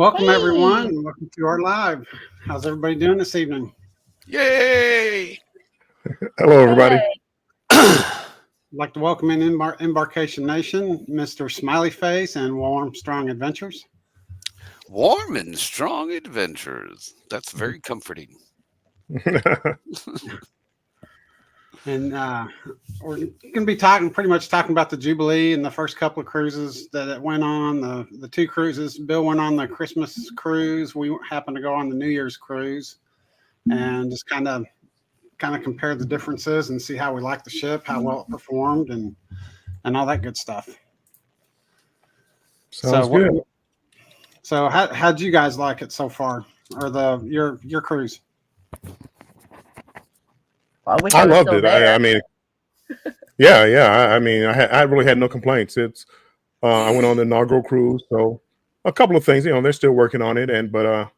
Welcome, everyone, Hey, and welcome to our live. How's everybody doing this evening? Yay! Hello, everybody. good. I'd like to welcome in Embarkation Nation, Mr. Smiley Face and Warm Strong Adventures. Warm and strong adventures. That's very comforting. And we're going to be pretty much talking about the Jubilee and the first couple of cruises that it went on. The two cruises. Bill went on the Christmas cruise. We happened to go on the New Year's cruise, and just kind of compare the differences and see how we like the ship, how well it performed, and all that good stuff. Sounds good. So how'd you guys like it so far, or your cruise? Well, I wish I I was loved still it. there. I mean, yeah. I mean, I really had no complaints. I went on the inaugural cruise, so a couple of things. They're still working on it, but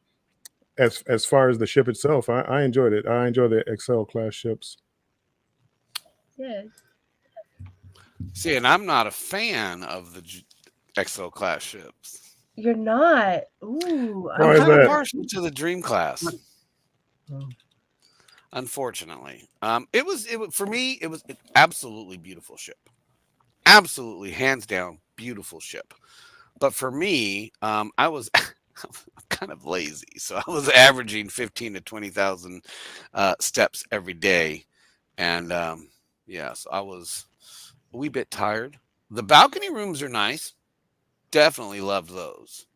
as far as the ship itself, I enjoyed it. I enjoy the Excel class ships. Yes. See, and I'm not a fan of the XO class ships. You're not. Ooh, Why I'm is kind of that? partial to the Dream class. Unfortunately, it was for me. It was an absolutely beautiful ship, absolutely hands down beautiful ship. But for me, I was kind of lazy, so I was averaging 15 to 20,000 steps every day, and so I was a wee bit tired. The balcony rooms are nice. Definitely loved those.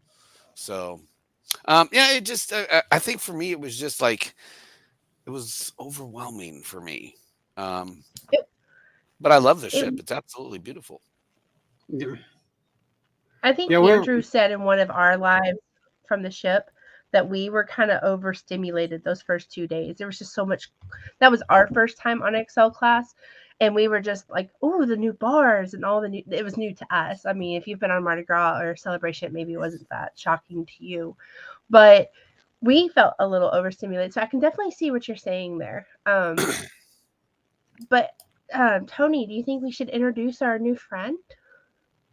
So, it just I think for me it was just like it was overwhelming for me. Um, it, but I love the it, ship. It's absolutely beautiful. Yeah, I think yeah, Andrew said in one of our lives from the ship that we were kind of overstimulated those first 2 days. There was just so much. That was our first time on Excel class, and we were just like, "Oh, the new bars and all the new." It was new to us. I mean, if you've been on Mardi Gras or Celebration, maybe it wasn't that shocking to you, but we felt a little overstimulated. So I can definitely see what you're saying there. But Tony, do you think we should introduce our new friend,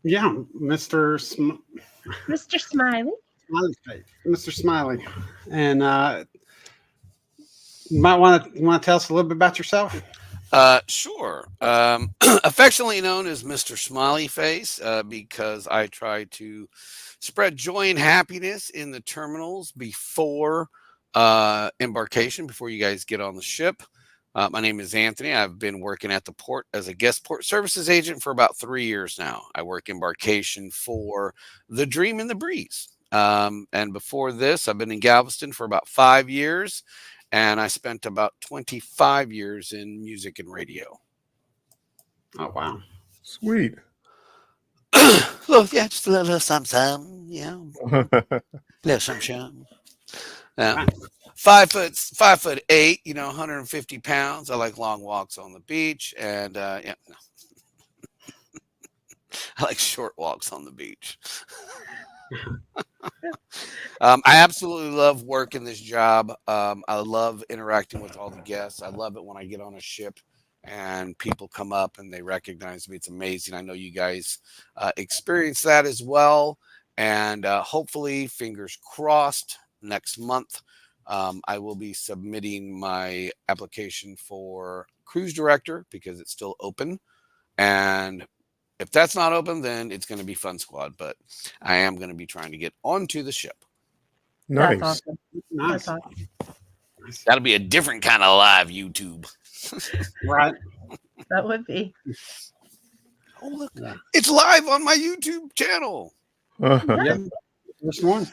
yeah, Mr. Mr. Smiley? Smiley Face, Mr. Smiley, and you might want to tell us a little bit about yourself. Sure. Affectionately known as Mr. Smiley Face because I try to spread joy and happiness in the terminals before embarkation, before you guys get on the ship. My name is Anthony. I've been working at the port as a guest port services agent for about 3 years now. I work embarkation for the Dream and the Breeze. And before this, I've been in Galveston for about 5 years. And I spent about 25 years in music and radio. Oh wow, Sweet. Well, yeah, just a little something, little something. wow. 5'8", 150 pounds. I like long walks on the beach, and I like short walks on the beach. I absolutely love working this job. I love interacting with all the guests. I love it when I get on a ship and people come up and they recognize me. It's amazing. I know you guys experience that as well. And hopefully, fingers crossed, next month, I will be submitting my application for cruise director because it's still open. And if that's not open, then it's going to be Fun Squad. But I am going to be trying to get onto the ship. That's Nice. awesome. Nice. That's awesome. That'll be a different kind of live YouTube. Right. That would be. Oh, look, Yeah. it's live on my YouTube channel. Yeah. First one.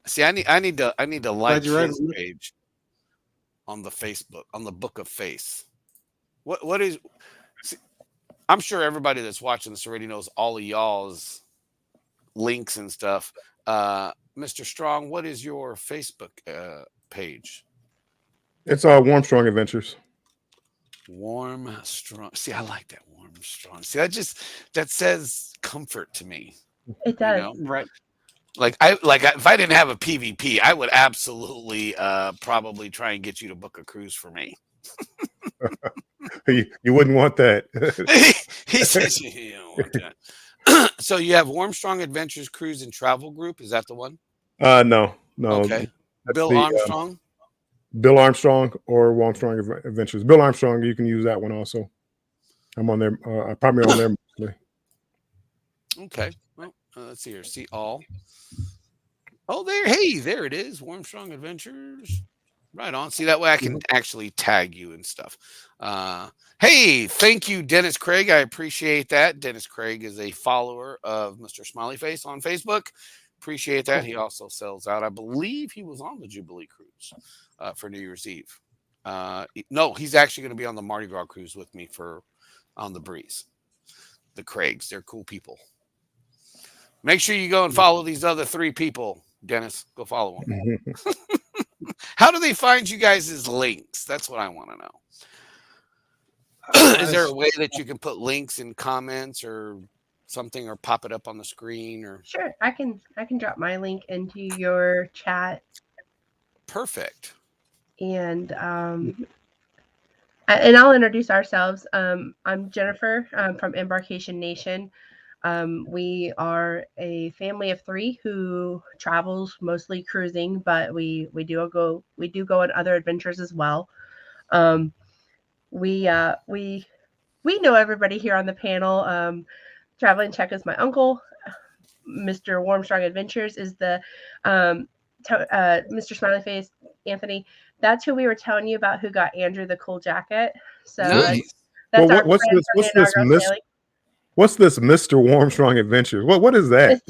See, I need to like Glad you're his ready. page on the Facebook, on the Book of Face. What is? See, I'm sure everybody that's watching this already knows all of y'all's links and stuff. Mr. Strong, what is your Facebook page? It's Warm Strong Adventures. Warm, strong. See, I like that warm, strong. See, that says comfort to me. It does. Right. If I didn't have a PvP, I would absolutely probably try and get you to book a cruise for me. You wouldn't want that. He says you don't want that. So you have Warm Strong Adventures Cruise and Travel Group. Is that the one? No. Okay. That's Bill the Armstrong. Bill Armstrong or Armstrong Adventures. Bill Armstrong, you can use that one also. I'm on there. Probably on there mostly. Okay. Well, let's see here. See all. Oh, there. Hey, there it is. Armstrong Adventures. Right on. See, that way I can actually tag you and stuff. Hey, thank you, Dennis Craig. I appreciate that. Dennis Craig is a follower of Mr. Smiley Face on Facebook. Appreciate that. He also sells out. I believe he was on the Jubilee cruise for New Year's Eve. No, he's actually going to be on the Mardi Gras cruise with me on the Breeze. The Craigs, they're cool people. Make sure you go and follow these other 3 people, Dennis. Go follow them. How do they find you guys' links? That's what I want to know. Is there a way that you can put links in comments or something, or pop it up on the screen? Or Sure, I can drop my link into your chat. Perfect. And I'll introduce ourselves. I'm Jennifer from Embarkation Nation. We are a family of 3 who travels mostly cruising, but we do go on other adventures as well. We know everybody here on the panel. Traveling Czech is my uncle. Mr. Warmstrong Adventures is the Mr. Smiley Face, Anthony. That's who we were telling you about, who got Andrew the cool jacket. So nice. that's Well, our what's friend this? from Antargro Sailing. What's this Mr. Warmstrong Adventures? What is that?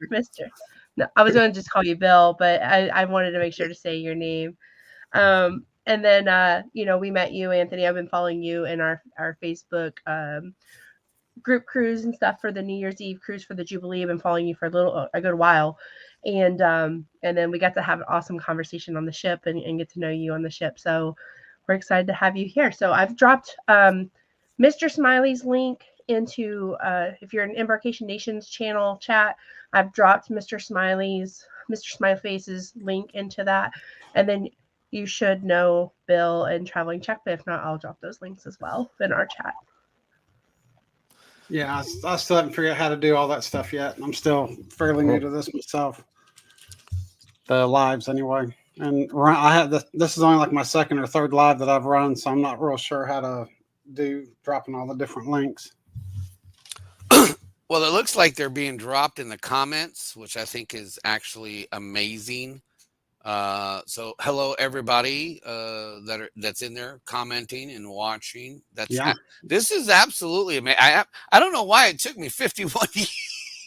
Mr. No, I was going to just call you Bill, but I wanted to make sure to say your name. And then, we met you, Anthony. I've been following you in our Facebook group cruise and stuff for the New Year's Eve cruise for the Jubilee. I've been following you for a good while. And then we got to have an awesome conversation on the ship and get to know you on the ship. So we're excited to have you here. So I've dropped Mr. Smiley's link into, if you're an Embarkation Nations channel chat, I've dropped Mr. Smiley Face's link into that. And then you should know Bill and Traveling Czech, but if not, I'll drop those links as well in our chat. Yeah, I still haven't figured out how to do all that stuff yet. I'm still fairly new to this myself. The lives, anyway. And I had this is only like my 2nd or 3rd live that I've run, so I'm not real sure how to do dropping all the different links. Well, it looks like they're being dropped in the comments, which I think is actually amazing. So hello everybody that's in there commenting and watching. This is absolutely amazing. I don't know why it took me 51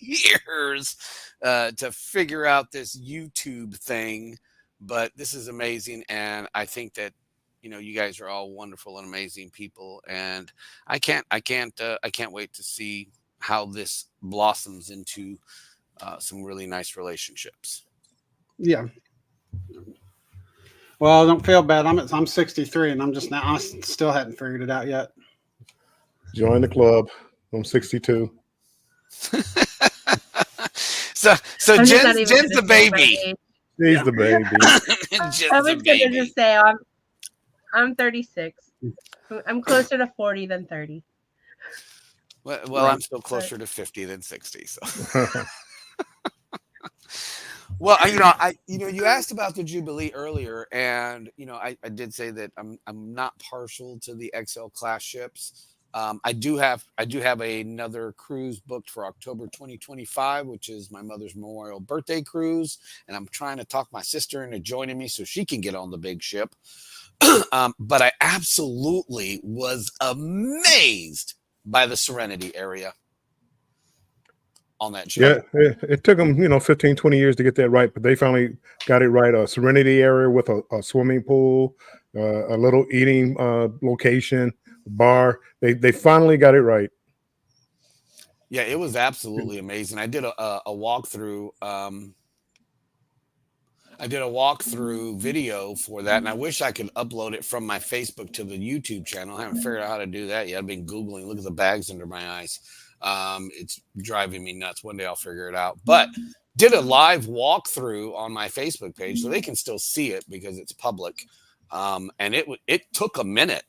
years to figure out this YouTube thing, but this is amazing, and I think that you guys are all wonderful and amazing people, and I can't wait to see how this blossoms into some really nice relationships. Yeah. Well, don't feel bad. I'm 63, and I still hadn't figured it out yet. Join the club. I'm 62. So Jen's the baby. He's the baby. I was going to just say I'm 36. I'm closer to 40 than 30. Well, right. I'm still closer to 50 than 60. So. Well, you asked about the Jubilee earlier, and I did say that I'm not partial to the XL class ships. I do have another cruise booked for October 2025, which is my mother's memorial birthday cruise, and I'm trying to talk my sister into joining me so she can get on the big ship. But I absolutely was amazed by the Serenity area on that ship. Yeah, it took them 15, 20 years to get that right, but they finally got it right. A Serenity area with a swimming pool, a little eating location, bar. They finally got it right. Yeah, it was absolutely amazing. I did a walkthrough. I did a walkthrough video for that, and I wish I could upload it from my Facebook to the YouTube channel. I haven't figured out how to do that yet. I've been Googling. Look at the bags under my eyes. It's driving me nuts. One day I'll figure it out. But did a live walkthrough on my Facebook page, so they can still see it because it's public. And it took a minute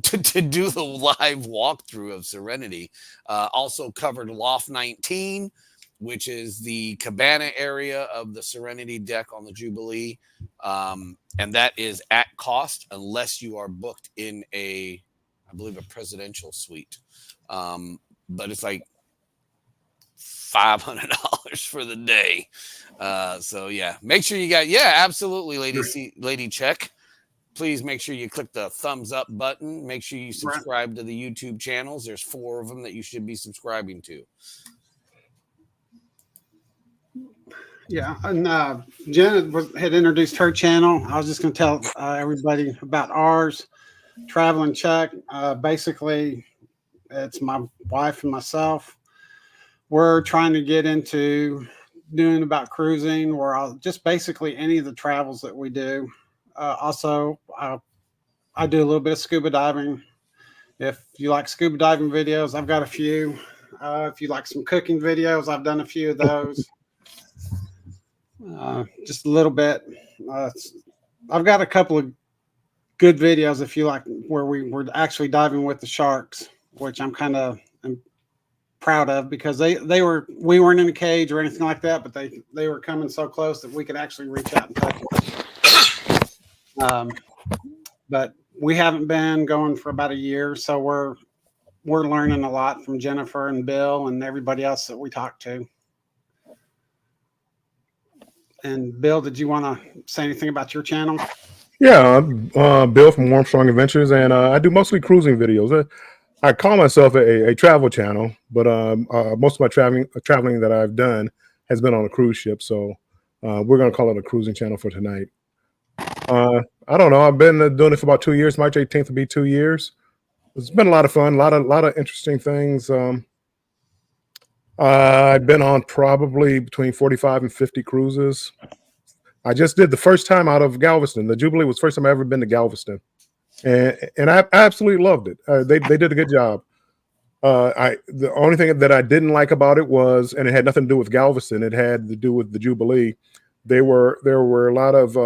to do the live walkthrough of Serenity. Also covered Loft 19. which is the cabana area of the Serenity deck on the Jubilee. And that is at cost unless you are booked in I believe, a presidential suite. But it's like $500 for the day. So yeah, make sure you got, absolutely, Lady Czech. Please make sure you click the thumbs up button. Make sure you subscribe to the YouTube channels. There's 4 of them that you should be subscribing to. Yeah, and Jen had introduced her channel. I was just going to tell everybody about ours, Traveling Czech. Basically, it's my wife and myself. We're trying to get into doing about cruising, or just basically any of the travels that we do. Also, I do a little bit of scuba diving. If you like scuba diving videos, I've got a few. If you like some cooking videos, I've done a few of those. Just a little bit. I've got a couple of good videos if you like, where we were actually diving with the sharks, which I'm kind of proud of, because we weren't in a cage or anything like that, but they were coming so close that we could actually reach out and touch them. But we haven't been going for about a year, so we're learning a lot from Jennifer and Bill and everybody else that we talk to. And Bill, did you want to say anything about your channel? Yeah, Bill from Armstrong Adventures, and I do mostly cruising videos. I call myself a travel channel, but most of my traveling that I've done has been on a cruise ship. So we're going to call it a cruising channel for tonight. I don't know. I've been doing it for about 2 years. March 18th will be 2 years. It's been a lot of fun, a lot of interesting things. I've been on probably between 45 and 50 cruises. I just did the first time out of Galveston. The Jubilee was the first time I ever been to Galveston, and I absolutely loved it. They did a good job. The only thing that I didn't like about it was, and it had nothing to do with Galveston, it had to do with the Jubilee. There were a lot of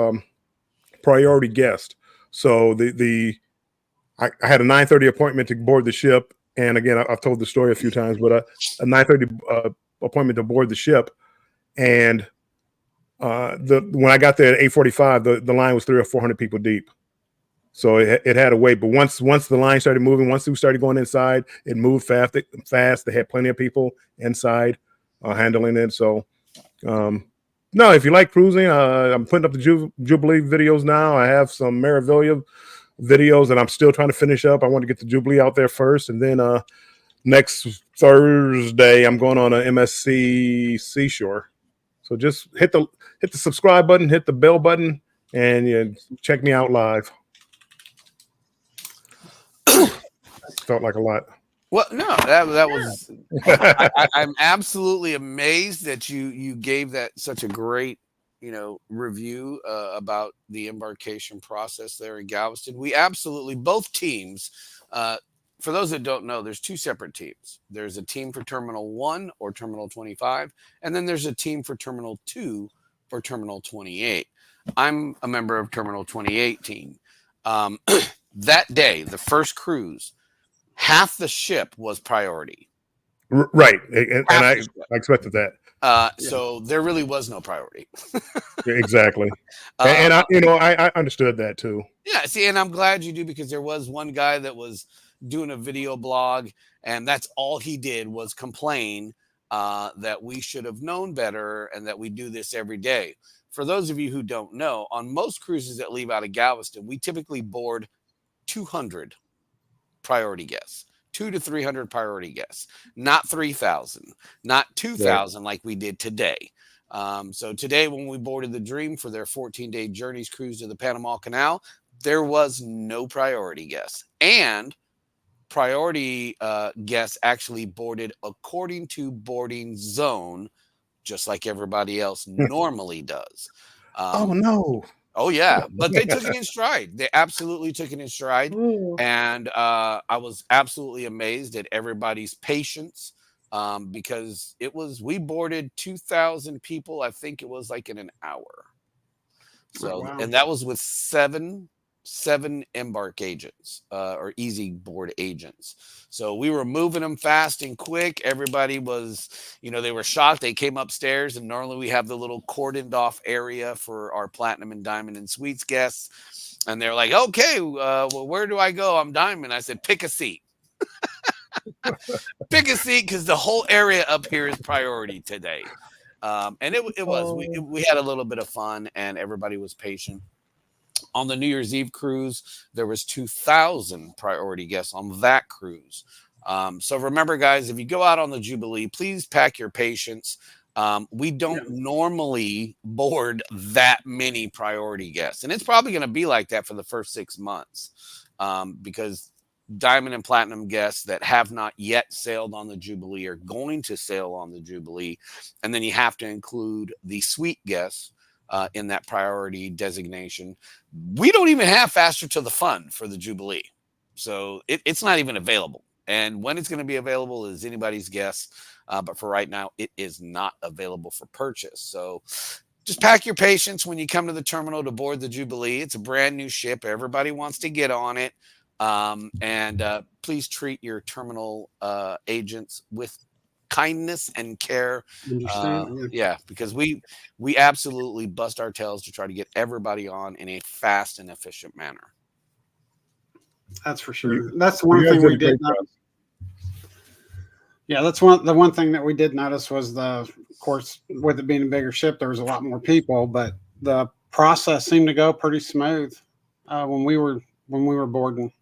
priority guests. So I had a 9:30 appointment to board the ship, and again, I've told the story a few times, but a 9:30 appointment to board the ship, and when I got there at 8:45, the line was 300 or 400 people deep. So it had to wait. But once the line started moving, once we started going inside, it moved fast. They had plenty of people inside handling it. So no, if you like cruising, I'm putting up the Jubilee videos now. I have some Maravillia videos that I'm still trying to finish up. I want to get the Jubilee out there first, and then next Thursday I'm going on a MSC Seashore. So just hit the subscribe button, hit the bell button, and check me out live. Felt like a lot. Well, no, that was. I'm absolutely amazed that you gave that such a great review about the embarkation process there in Galveston. We absolutely, both teams. For those that don't know, there's 2 separate teams. There's a team for Terminal 1 or Terminal 25, and then there's a team for Terminal 2 or Terminal 28. I'm a member of Terminal 28 team. That day, the first cruise, half the ship was priority. Right, and I expected that. So there really was no priority. Exactly. And I understood that too. Yeah, see, and I'm glad you do, because there was one guy that was doing a video blog, and that's all he did was complain that we should have known better and that we do this every day. For those of you who don't know, on most cruises that leave out of Galveston, we typically board 200 priority guests, 200 to 300 priority guests, not 3,000, not 2,000 like we did today. So today, when we boarded the Dream for their 14-day Journeys cruise to the Panama Canal, there was no priority guests, and priority guests actually boarded according to boarding zone, just like everybody else normally does. Oh no. Oh yeah, but they took it in stride. They absolutely took it in stride. Ooh. And I was absolutely amazed at everybody's patience, because we boarded 2,000 people. I think it was like in an hour. So, wow. And that was with 7 7 Embark agents or easy board agents. So we were moving them fast and quick. Everybody was, they were shocked. They came upstairs, and normally we have the little cordoned off area for our platinum and diamond and suites guests. And they're like, okay, well, where do I go? I'm diamond. I said, pick a seat. Pick a seat, because the whole area up here is priority today. And it was. We had a little bit of fun, and everybody was patient. On the New Year's Eve cruise, there was 2,000 priority guests on that cruise. So remember, guys, if you go out on the Jubilee, please pack your patience. We don't normally board that many priority guests, and it's probably going to be like that for the first 6 months, because diamond and platinum guests that have not yet sailed on the Jubilee are going to sail on the Jubilee, and then you have to include the suite guests in that priority designation. We don't even have Faster to the Fun for the Jubilee, so it's not even available. And when it's going to be available is anybody's guess. But for right now, it is not available for purchase. So just pack your patience when you come to the terminal to board the Jubilee. It's a brand new ship. Everybody wants to get on it. And please treat your terminal agents with kindness and care. Understand? Yeah, because we absolutely bust our tails to try to get everybody on in a fast and efficient manner. That's for sure. That's one thing we did notice. Yeah, that's the one thing that we did notice was of course, with it being a bigger ship, there was a lot more people, but the process seemed to go pretty smooth when we were boarding.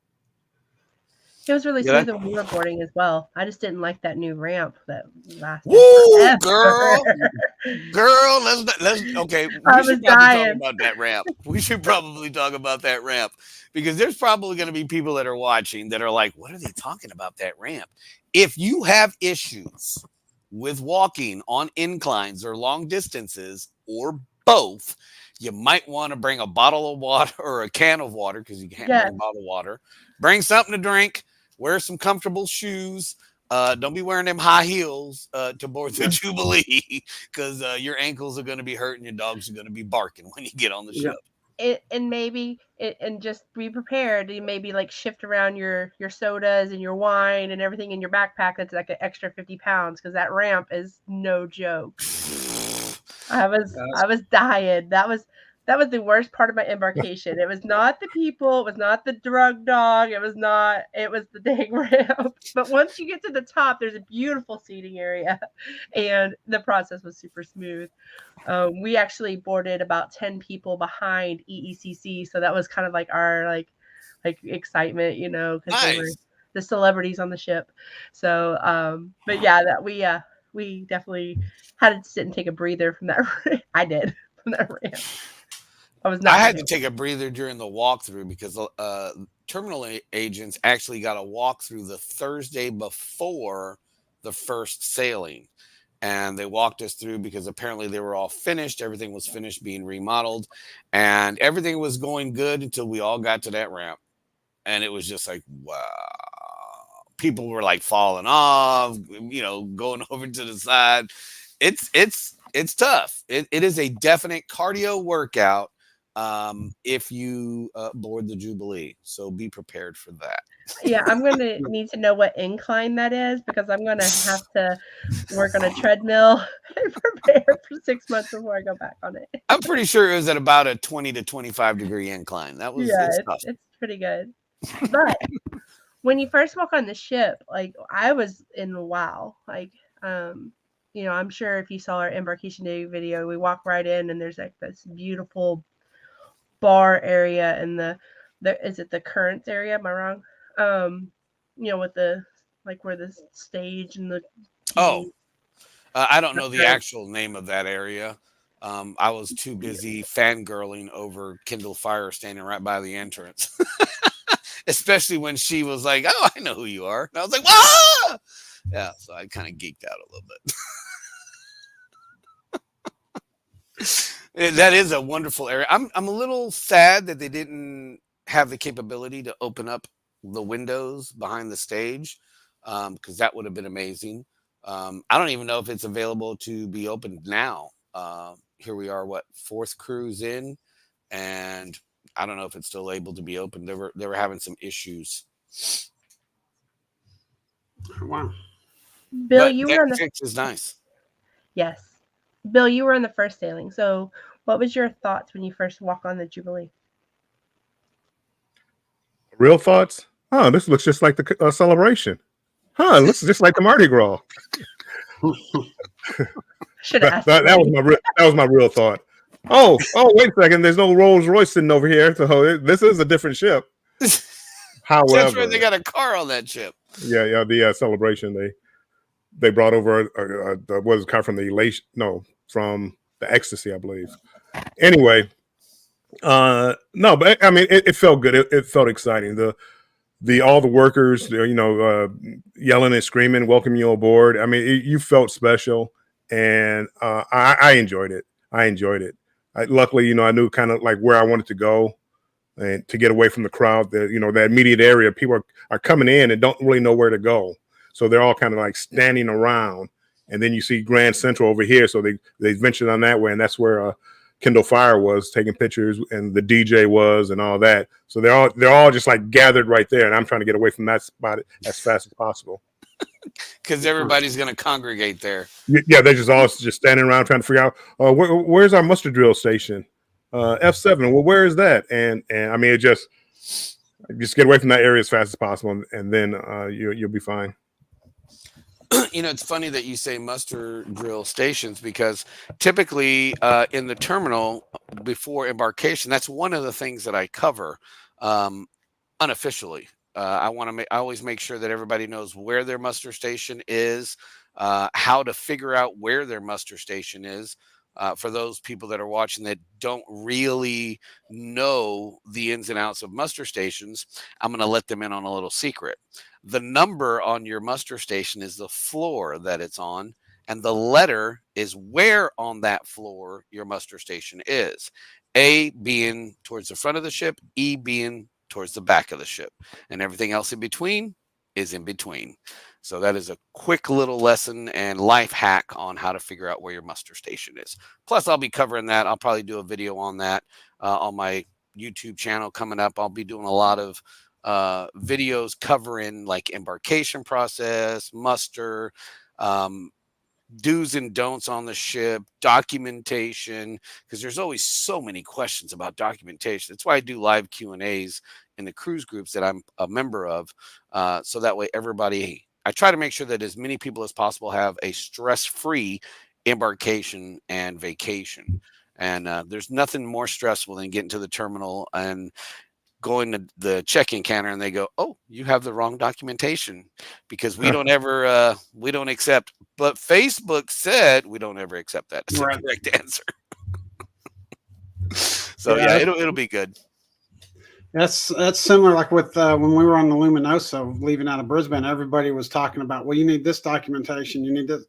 It was really smooth when we were boarding as well. I just didn't like that new ramp that lasted. Woo, girl, let's okay. We should probably talk about that ramp. We should probably talk about that ramp, because there's probably going to be people that are watching that are like, "What are they talking about that ramp?" If you have issues with walking on inclines or long distances or both, you might want to bring a bottle of water or a can of water, because you can't bring bottled water. Bring something to drink. Wear some comfortable shoes. Don't be wearing them high heels to board the Jubilee, because your ankles are going to be hurting. Your dogs are going to be barking when you get on the ship. And just be prepared. You maybe like shift around your sodas and your wine and everything in your backpack. That's like an extra 50 pounds, because that ramp is no joke. I was dying. That was the worst part of my embarkation. It was not the people. It was not the drug dog. It was the dang ramp. But once you get to the top, there's a beautiful seating area, and the process was super smooth. We actually boarded about 10 people behind EECC, so that was kind of like our like excitement, because they were the celebrities on the ship. So, but yeah, that we definitely had to sit and take a breather from that. I did from that ramp. I had to take a breather during the walkthrough, because terminal agents actually got a walkthrough the Thursday before the first sailing. And they walked us through, because apparently they were all finished. Everything was finished being remodeled, and everything was going good until we all got to that ramp. And it was just like, wow. People were like falling off, going over to the side. It's tough. It is a definite cardio workout if you board the Jubilee. So be prepared for that. Yeah, I'm going to need to know what incline that is, because I'm going to have to work on a treadmill and prepare for 6 months before I go back on it. I'm pretty sure it was at about a 20 to 25 degree incline. That was it's pretty good. But when you first walk on the ship, like I was in wow. Like I'm sure if you saw our Embarkation Day video, we walk right in and there's like this beautiful bar area and is it the Currents area? Am I wrong? With the like where the stage and the I don't know the actual name of that area. I was too busy fangirling over Kindle Fire standing right by the entrance. Especially when she was like, "Oh, I know who you are." And I was like, "Whoa!" Yeah, so I kind of geeked out a little bit. That is a wonderful area. I'm a little sad that they didn't have the capability to open up the windows behind the stage, because that would have been amazing. I don't even know if it's available to be opened now. Here we are, 4th cruise in, and I don't know if it's still able to be open. They were having some issues, Wow. Bill, but you that were on the fix is nice. yes. Bill, you were on the first sailing. So, what was your thoughts when you first walk on the Jubilee? Real thoughts? Oh, this looks just like the celebration. Huh? It looks just like the Mardi Gras. Should have asked. That was my real thought. Oh, wait a second. There's no Rolls Royce sitting over here. So this is a different ship. That's However, right. They got a car on that ship. yeah, the celebration they brought over what is it, car from the elation? No, from the ecstasy, I believe. Anyway, no, but I mean, it felt good. It felt exciting. The all the workers, yelling and screaming, welcome you aboard. I mean, you felt special, and I enjoyed it. I enjoyed it. Luckily, I knew kind of like where I wanted to go, and to get away from the crowd. That that immediate area, people are coming in and don't really know where to go, so they're all kind of like standing around. And then you see Grand Central over here, so they ventured on that way, and that's where Kindle Fire was taking pictures, and the DJ was, and all that. So they're all just like gathered right there, and I'm trying to get away from that spot as fast as possible. Because everybody's going to congregate there. Yeah, they're just standing around trying to figure out where's our muster drill station, F7. Well, where is that? And I mean, just get away from that area as fast as possible, and then you'll be fine. It's funny that you say muster drill stations, because typically in the terminal before embarkation, that's one of the things that I cover unofficially. I always make sure that everybody knows where their muster station is, how to figure out where their muster station is. For those people that are watching that don't really know the ins and outs of muster stations, I'm going to let them in on a little secret. The number on your muster station is the floor that it's on, and the letter is where on that floor your muster station is. A being towards the front of the ship, E being towards the back of the ship, and everything else in between is in between. So that is a quick little lesson and life hack on how to figure out where your muster station is. Plus, I'll be covering that. I'll probably do a video on that on my YouTube channel coming up. I'll be doing a lot of videos covering like embarkation process, muster, do's and don'ts on the ship, documentation, because there's always so many questions about documentation. That's why I do live Q&As in the cruise groups that I'm a member of, so that way I try to make sure that as many people as possible have a stress-free embarkation and vacation. And there's nothing more stressful than getting to the terminal and going to the check-in counter and they go, "Oh, you have the wrong documentation," because we don't accept. But Facebook said we don't ever accept that as the correct answer. So yeah, it'll be good. That's similar, like with when we were on the Luminosa leaving out of Brisbane. Everybody was talking about, well, you need this documentation, you need this.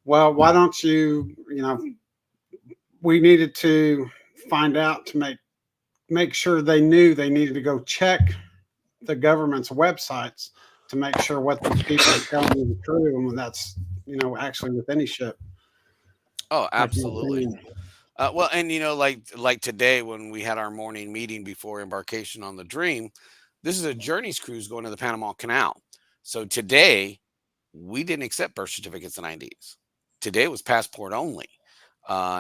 Well, why don't you? We needed to find out to make sure they knew they needed to go check the government's websites to make sure what these people are telling you is true, and that's actually with any ship. Oh, absolutely. Well, and like today when we had our morning meeting before embarkation on the Dream, this is a Journeys cruise going to the Panama Canal. So today we didn't accept birth certificates and IDs. Today was passport only.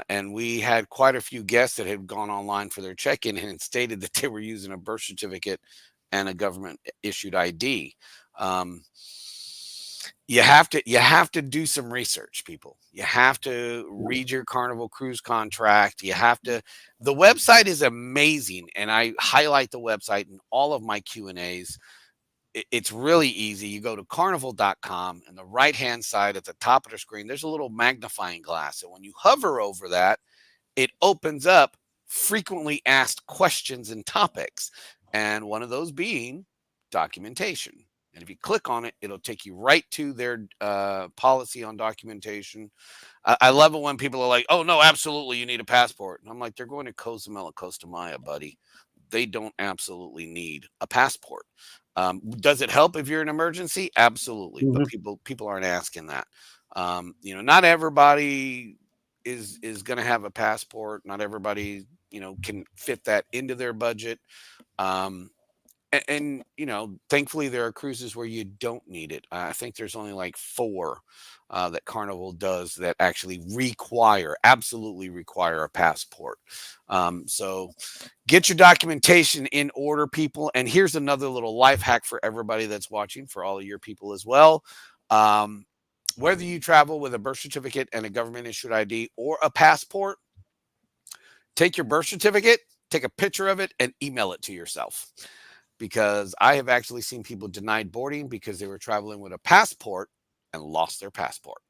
And we had quite a few guests that had gone online for their check-in and stated that they were using a birth certificate and a government issued ID. You have to do some research, people. You have to read your Carnival cruise contract. The website is amazing, and I highlight the website in all of my Q&As. It's really easy. You go to carnival.com, and the right-hand side at the top of the screen, there's a little magnifying glass. And when you hover over that, it opens up frequently asked questions and topics. And one of those being documentation. And if you click on it, it'll take you right to their policy on documentation. I love it when people are like, "Oh, no, absolutely, you need a passport." And I'm like, they're going to Cozumel, Costa Maya, buddy. They don't absolutely need a passport. Does it help if you're in an emergency? Absolutely. Mm-hmm. But people aren't asking that. Not everybody is going to have a passport. Not everybody can fit that into their budget. And thankfully there are cruises where you don't need it. I think there's only like 4 that Carnival does that actually absolutely require a passport. So get your documentation in order, people. And here's another little life hack for everybody that's watching, for all of your people as well. Whether you travel with a birth certificate and a government issued ID or a passport, take your birth certificate, take a picture of it, and email it to yourself. Because I have actually seen people denied boarding because they were traveling with a passport and lost their passport.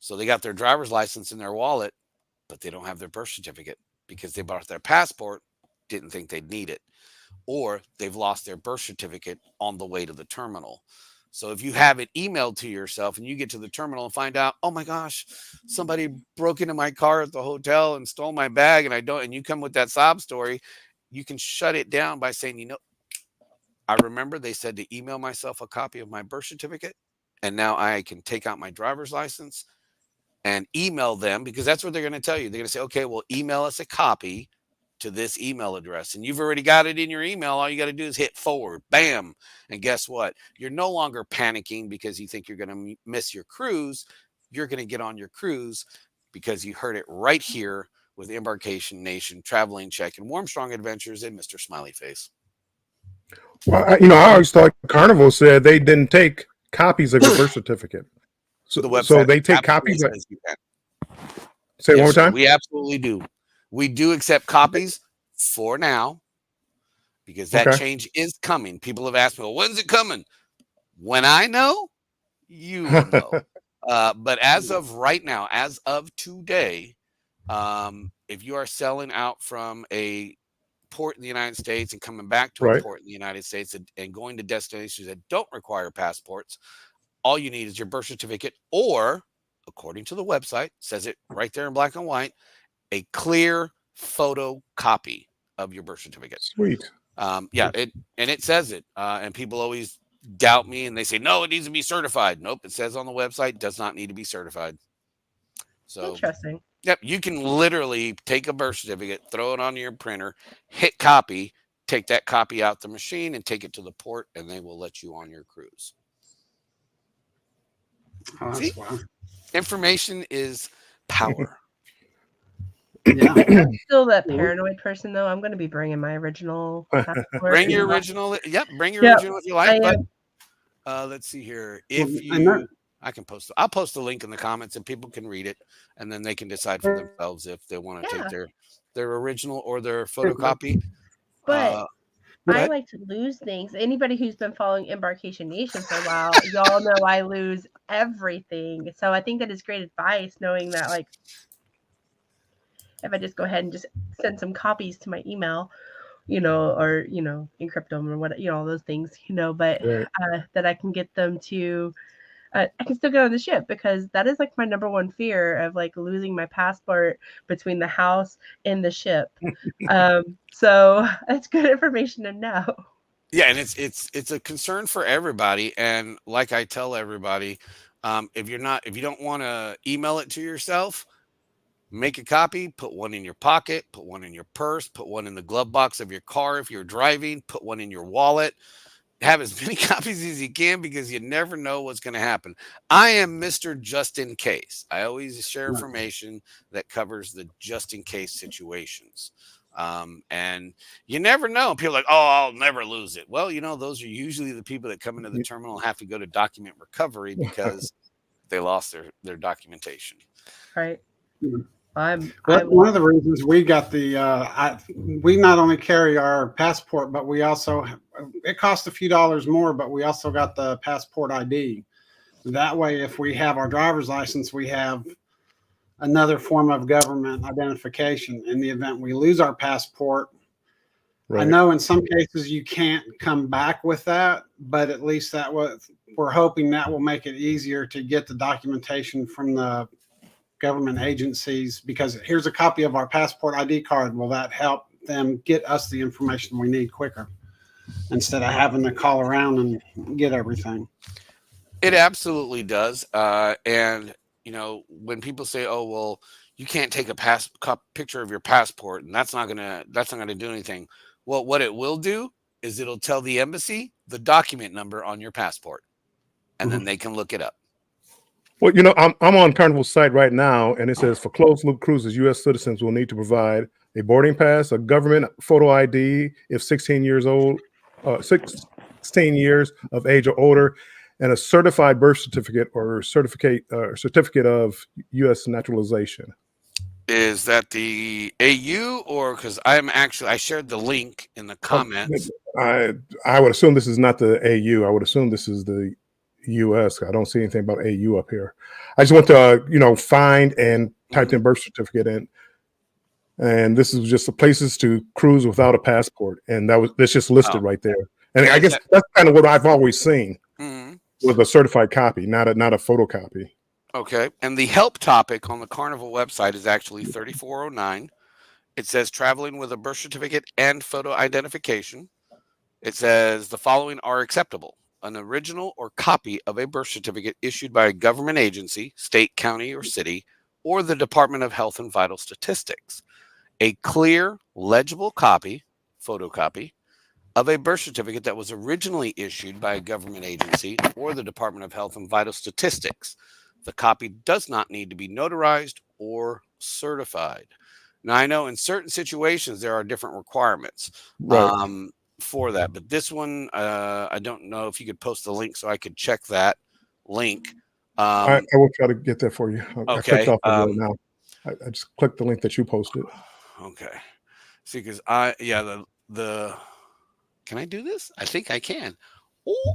So they got their driver's license in their wallet, but they don't have their birth certificate because they bought their passport, didn't think they'd need it. Or they've lost their birth certificate on the way to the terminal. So if you have it emailed to yourself and you get to the terminal and find out, oh my gosh, somebody broke into my car at the hotel and stole my bag, and you come with that sob story, you can shut it down by saying, I remember they said to email myself a copy of my birth certificate, and now I can take out my driver's license and email them, because that's what they're going to tell you. They're going to say, okay, well, email us a copy to this email address, and you've already got it in your email. All you got to do is hit forward, bam. And guess what? You're no longer panicking because you think you're going to miss your cruise. You're going to get on your cruise because you heard it right here with Embarkation Nation, Traveling Czech, and Warm Strong Adventures, and Mr. Smiley Face. Well, I always thought Carnival said they didn't take copies of your birth certificate. So they take copies. Say it one more time. We absolutely do. We do accept copies for now, because that change is coming. People have asked me, well, when's it coming? When I know, you will know. But as of right now, as of today, if you are selling out from a port in the United States and coming back to a port in the United States and going to destinations that don't require passports, all you need is your birth certificate, or, according to the website, says it right there in black and white, a clear photo copy of your birth certificate. Sweet. It says it. And people always doubt me and they say, no, it needs to be certified. Nope, it says on the website, does not need to be certified. So interesting. Yep, you can literally take a birth certificate, throw it on your printer, hit copy, take that copy out the machine, and take it to the port, and they will let you on your cruise. See? Information is power. Yeah. I'm still that paranoid person, though. I'm going to be bringing my original passport. Bring your original. Yep, bring your original if you like. But let's see here. I'll post a link in the comments, and people can read it, and then they can decide for themselves if they want to take their original or their photocopy. But I like to lose things. Anybody who's been following Embarkation Nation for a while, y'all know I lose everything. So I think that is great advice, knowing that, like, if I just go ahead and just send some copies to my email, or, encrypt them or what, all those things, but that I can get them to, I can still get on the ship, because that is like my number one fear of, like, losing my passport between the house and the ship. So it's good information to know. Yeah, and it's a concern for everybody. And like I tell everybody, if you don't want to email it to yourself, make a copy, put one in your pocket, put one in your purse, put one in the glove box of your car if you're driving, put one in your wallet. Have as many copies as you can, because you never know what's going to happen. I am Mr. Just in Case. I always share information that covers the just in case situations. And you never know. People are like, oh, I'll never lose it. Well, those are usually the people that come into the terminal and have to go to document recovery because they lost their documentation. Right. One of the reasons we got we not only carry our passport, but we also, it costs a few dollars more, but we also got the passport ID. That way, if we have our driver's license, we have another form of government identification in the event we lose our passport. I know in some cases you can't come back with that, but at least we're hoping that will make it easier to get the documentation from the government agencies, because here's a copy of our passport ID card. Will that help them get us the information we need quicker, instead of having to call around and get everything? It absolutely does. And when people say, oh, well, you can't take a picture of your passport, and that's not gonna do anything. Well, what it will do is it'll tell the embassy the document number on your passport, and then they can look it up. Well, I'm on Carnival's site right now, and it says for closed loop cruises, U.S. citizens will need to provide a boarding pass, a government photo ID if 16 years old, 16 years of age or older, and a certified birth certificate or certificate of U.S. naturalization. Is that the AU, or because I shared the link in the comments? I would assume this is not the AU. I would assume this is the US. I don't see anything about AU up here. I just went to find and typed in birth certificate in, and this is just the places to cruise without a passport, and that's just listed right there. And I guess that's kind of what I've always seen with a certified copy, not a photocopy. Okay, and the help topic on the Carnival website is actually 3409. It says traveling with a birth certificate and photo identification. It says the following are acceptable: an original or copy of a birth certificate issued by a government agency, state, county, or city, or the Department of Health and Vital Statistics. A clear, legible copy, photocopy, of a birth certificate that was originally issued by a government agency or the Department of Health and Vital Statistics. The copy does not need to be notarized or certified. Now, I know in certain situations there are different requirements for that, but this one, I don't know if you could post the link so I could check that link. I will try to get that for you. Okay. I clicked off of it now. I just clicked the link that you posted. Okay. See, because the can I do this? I think I can. Oh.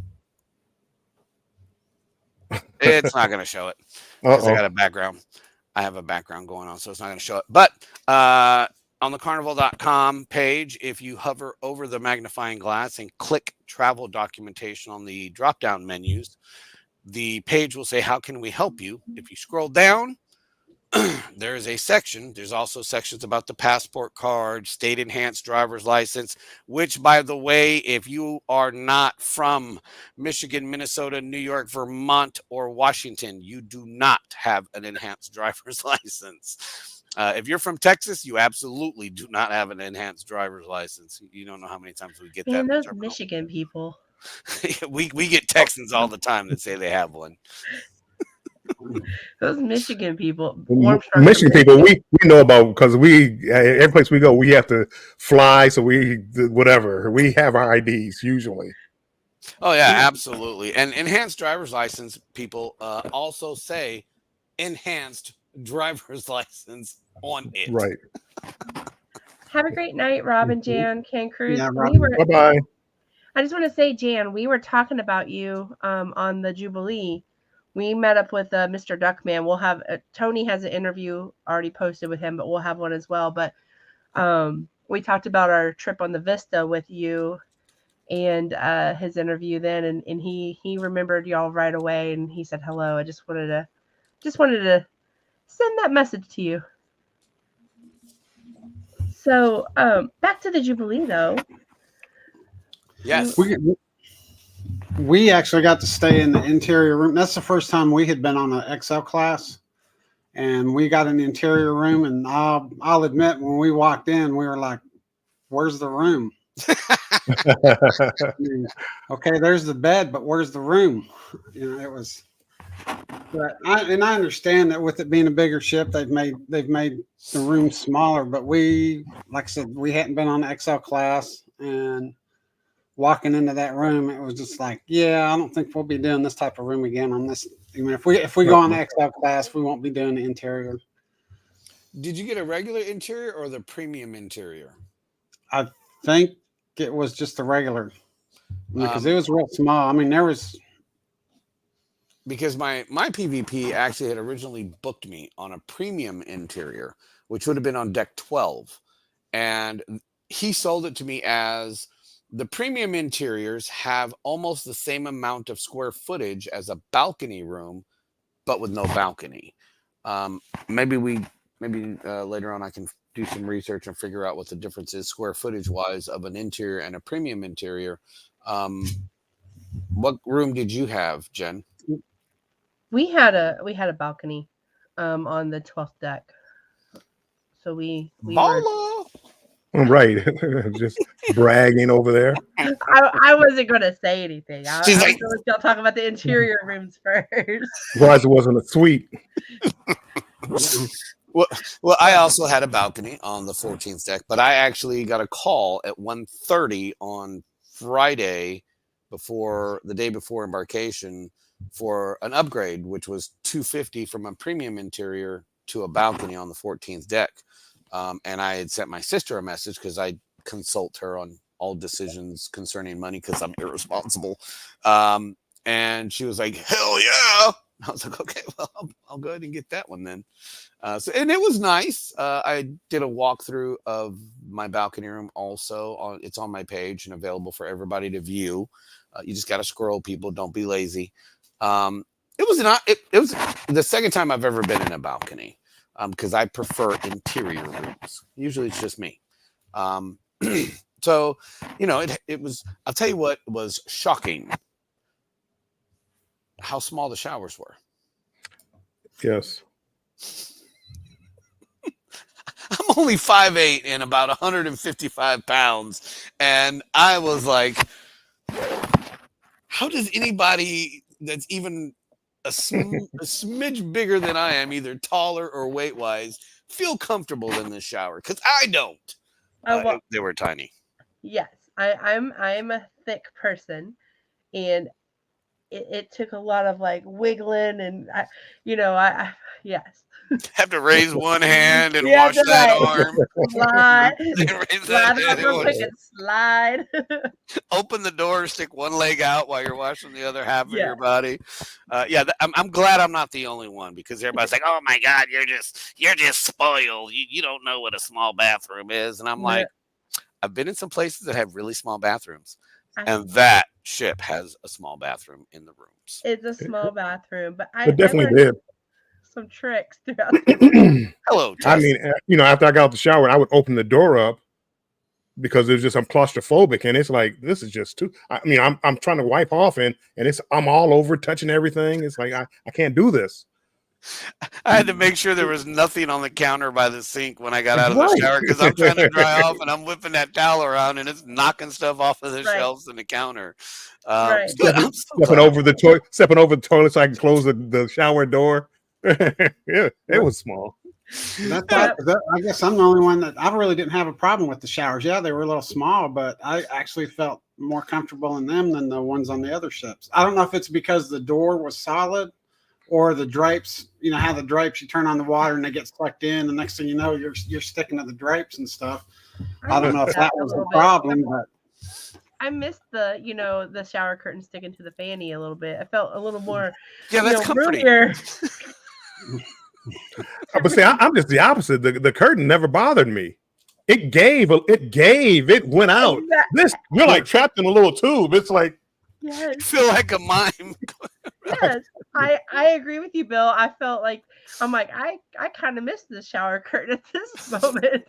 It's not going to show it because I got a background. I have a background going on, so it's not going to show it. But on the carnival.com page, if you hover over the magnifying glass and click travel documentation on the drop-down menus, the page will say, how can we help you? If you scroll down, there is a section. There's also sections about the passport card, state enhanced driver's license, which, by the way, if you are not from Michigan, Minnesota, New York, Vermont, or Washington, you do not have an enhanced driver's license. If you're from Texas, you absolutely do not have an enhanced driver's license. You don't know how many times we get that. And those Michigan people. we get Texans all the time that say they have one. Those Michigan people. Michigan people, we know about, because every place we go, we have to fly. So we have our IDs usually. Oh yeah, absolutely. And enhanced driver's license people also say enhanced driver's license on it. Right. Have a great night, Rob and Jan. Can Cruz. Yeah, bye-bye. I just want to say, Jan, we were talking about you on the Jubilee. We met up with Mr. Duckman. We'll have Tony has an interview already posted with him, but we'll have one as well. But we talked about our trip on the Vista with you and his interview then, and he remembered y'all right away, and he said hello. I just wanted to send that message to you. So back to the Jubilee, though. Yes. We actually got to stay in the interior room. That's the first time we had been on an XL class, and we got an interior room. And I'll admit, when we walked in, we were like, "Where's the room?" Okay, there's the bed, but where's the room? It was. But I understand that with it being a bigger ship, they've made the room smaller. But like I said, we hadn't been on the XL class, and walking into that room, it was just like, yeah, I don't think we'll be doing this type of room again on this. If we go on the XL class, we won't be doing the interior. Did you get a regular interior or the premium interior? I think it was just the regular, because it was real small. I mean, there was. Because my PVP actually had originally booked me on a premium interior, which would have been on deck 12. And he sold it to me as the premium interiors have almost the same amount of square footage as a balcony room, but with no balcony. Maybe later on I can do some research and figure out what the difference is square footage wise of an interior and a premium interior. What room did you have, Jen? We had a balcony on the 12th deck. So we were. Bala. Right. Just bragging over there. I wasn't gonna say anything. She's I was like- gonna let y'all talk about the interior rooms first. Surprised it wasn't a suite. Well, I also had a balcony on the 14th deck, but I actually got a call at 1:30 on Friday before the day before embarkation for an upgrade, which was $250 from a premium interior to a balcony on the 14th deck. And I had sent my sister a message because I consult her on all decisions concerning money because I'm irresponsible. And she was like, hell yeah. I was like, okay, well, I'll go ahead and get that one then. And it was nice. I did a walkthrough of my balcony room also. It's on my page and available for everybody to view. You just got to scroll, people. Don't be lazy. It was the second time I've ever been in a balcony because I prefer interior rooms. Usually it's just me. So, it was, I'll tell you what was shocking. How small the showers were. Yes. I'm only 5'8" and about 155 pounds. And I was like, how does anybody that's even a smidge bigger than I am, either taller or weight-wise, feel comfortable in this shower? Because I don't. Well, They were tiny. yes, I'm a thick person, and it took a lot of like wiggling, and yes. Have to raise one hand and Yeah, wash that right. arm. Slide, Raise slide that it up hand real and quick and slide. open the door, stick one leg out while you're washing the other half of Yeah. your body. I'm glad I'm not the only one because everybody's like, "Oh my God, you're just spoiled. You don't know what a small bathroom is." And I'm like, I've been in some places that have really small bathrooms, and that ship has a small bathroom in the rooms. It's a small bathroom, but I definitely learned did. some tricks throughout the Hello, I Tess. mean, after I got out the shower, I would open the door up because I'm claustrophobic, and it's like this is just too. I mean, I'm trying to wipe off, and I'm all over touching everything. It's like I can't do this. I had to make sure there was nothing on the counter by the sink when I got out of the Right. shower because I'm trying to dry off and I'm whipping that towel around and it's knocking stuff off of the shelves and the counter. Right. Stepping over the toilet so I can close the shower door. Yeah, it was small. I guess I'm the only one that I really didn't have a problem with the showers. Yeah, they were a little small, but I actually felt more comfortable in them than the ones on the other ships. I don't know if it's because the door was solid or the drapes. You know how the drapes, you turn on the water and they get sucked in, and next thing you know, you're sticking to the drapes and stuff. I don't know if that was the problem, but I missed the shower curtain sticking to the fanny a little bit. I felt a little more that's comforting. roomier. But see, I'm just the opposite. The curtain never bothered me. It went out. You're like trapped in a little tube. It's like, Yes. You feel like a mime. Yes, I agree with you, Bill. I felt like I kind of missed the shower curtain at this moment.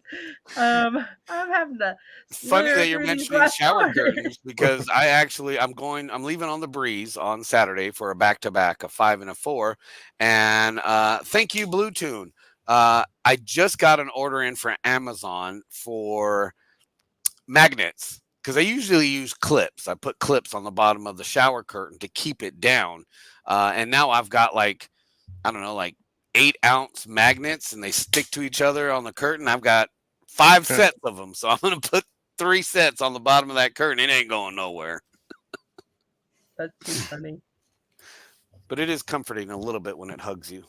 I'm having to. Funny that you're mentioning shower curtains because I'm leaving on the Breeze on Saturday for a back-to-back, a 5 and a 4, and thank you, Blue Tune. I just got an order in for Amazon for magnets. Because I usually use clips. I put clips on the bottom of the shower curtain to keep it down. And now I've got 8-ounce magnets and they stick to each other on the curtain. I've got 5 sets of them. So I'm going to put 3 sets on the bottom of that curtain. It ain't going nowhere. That's too funny. But it is comforting a little bit when it hugs you,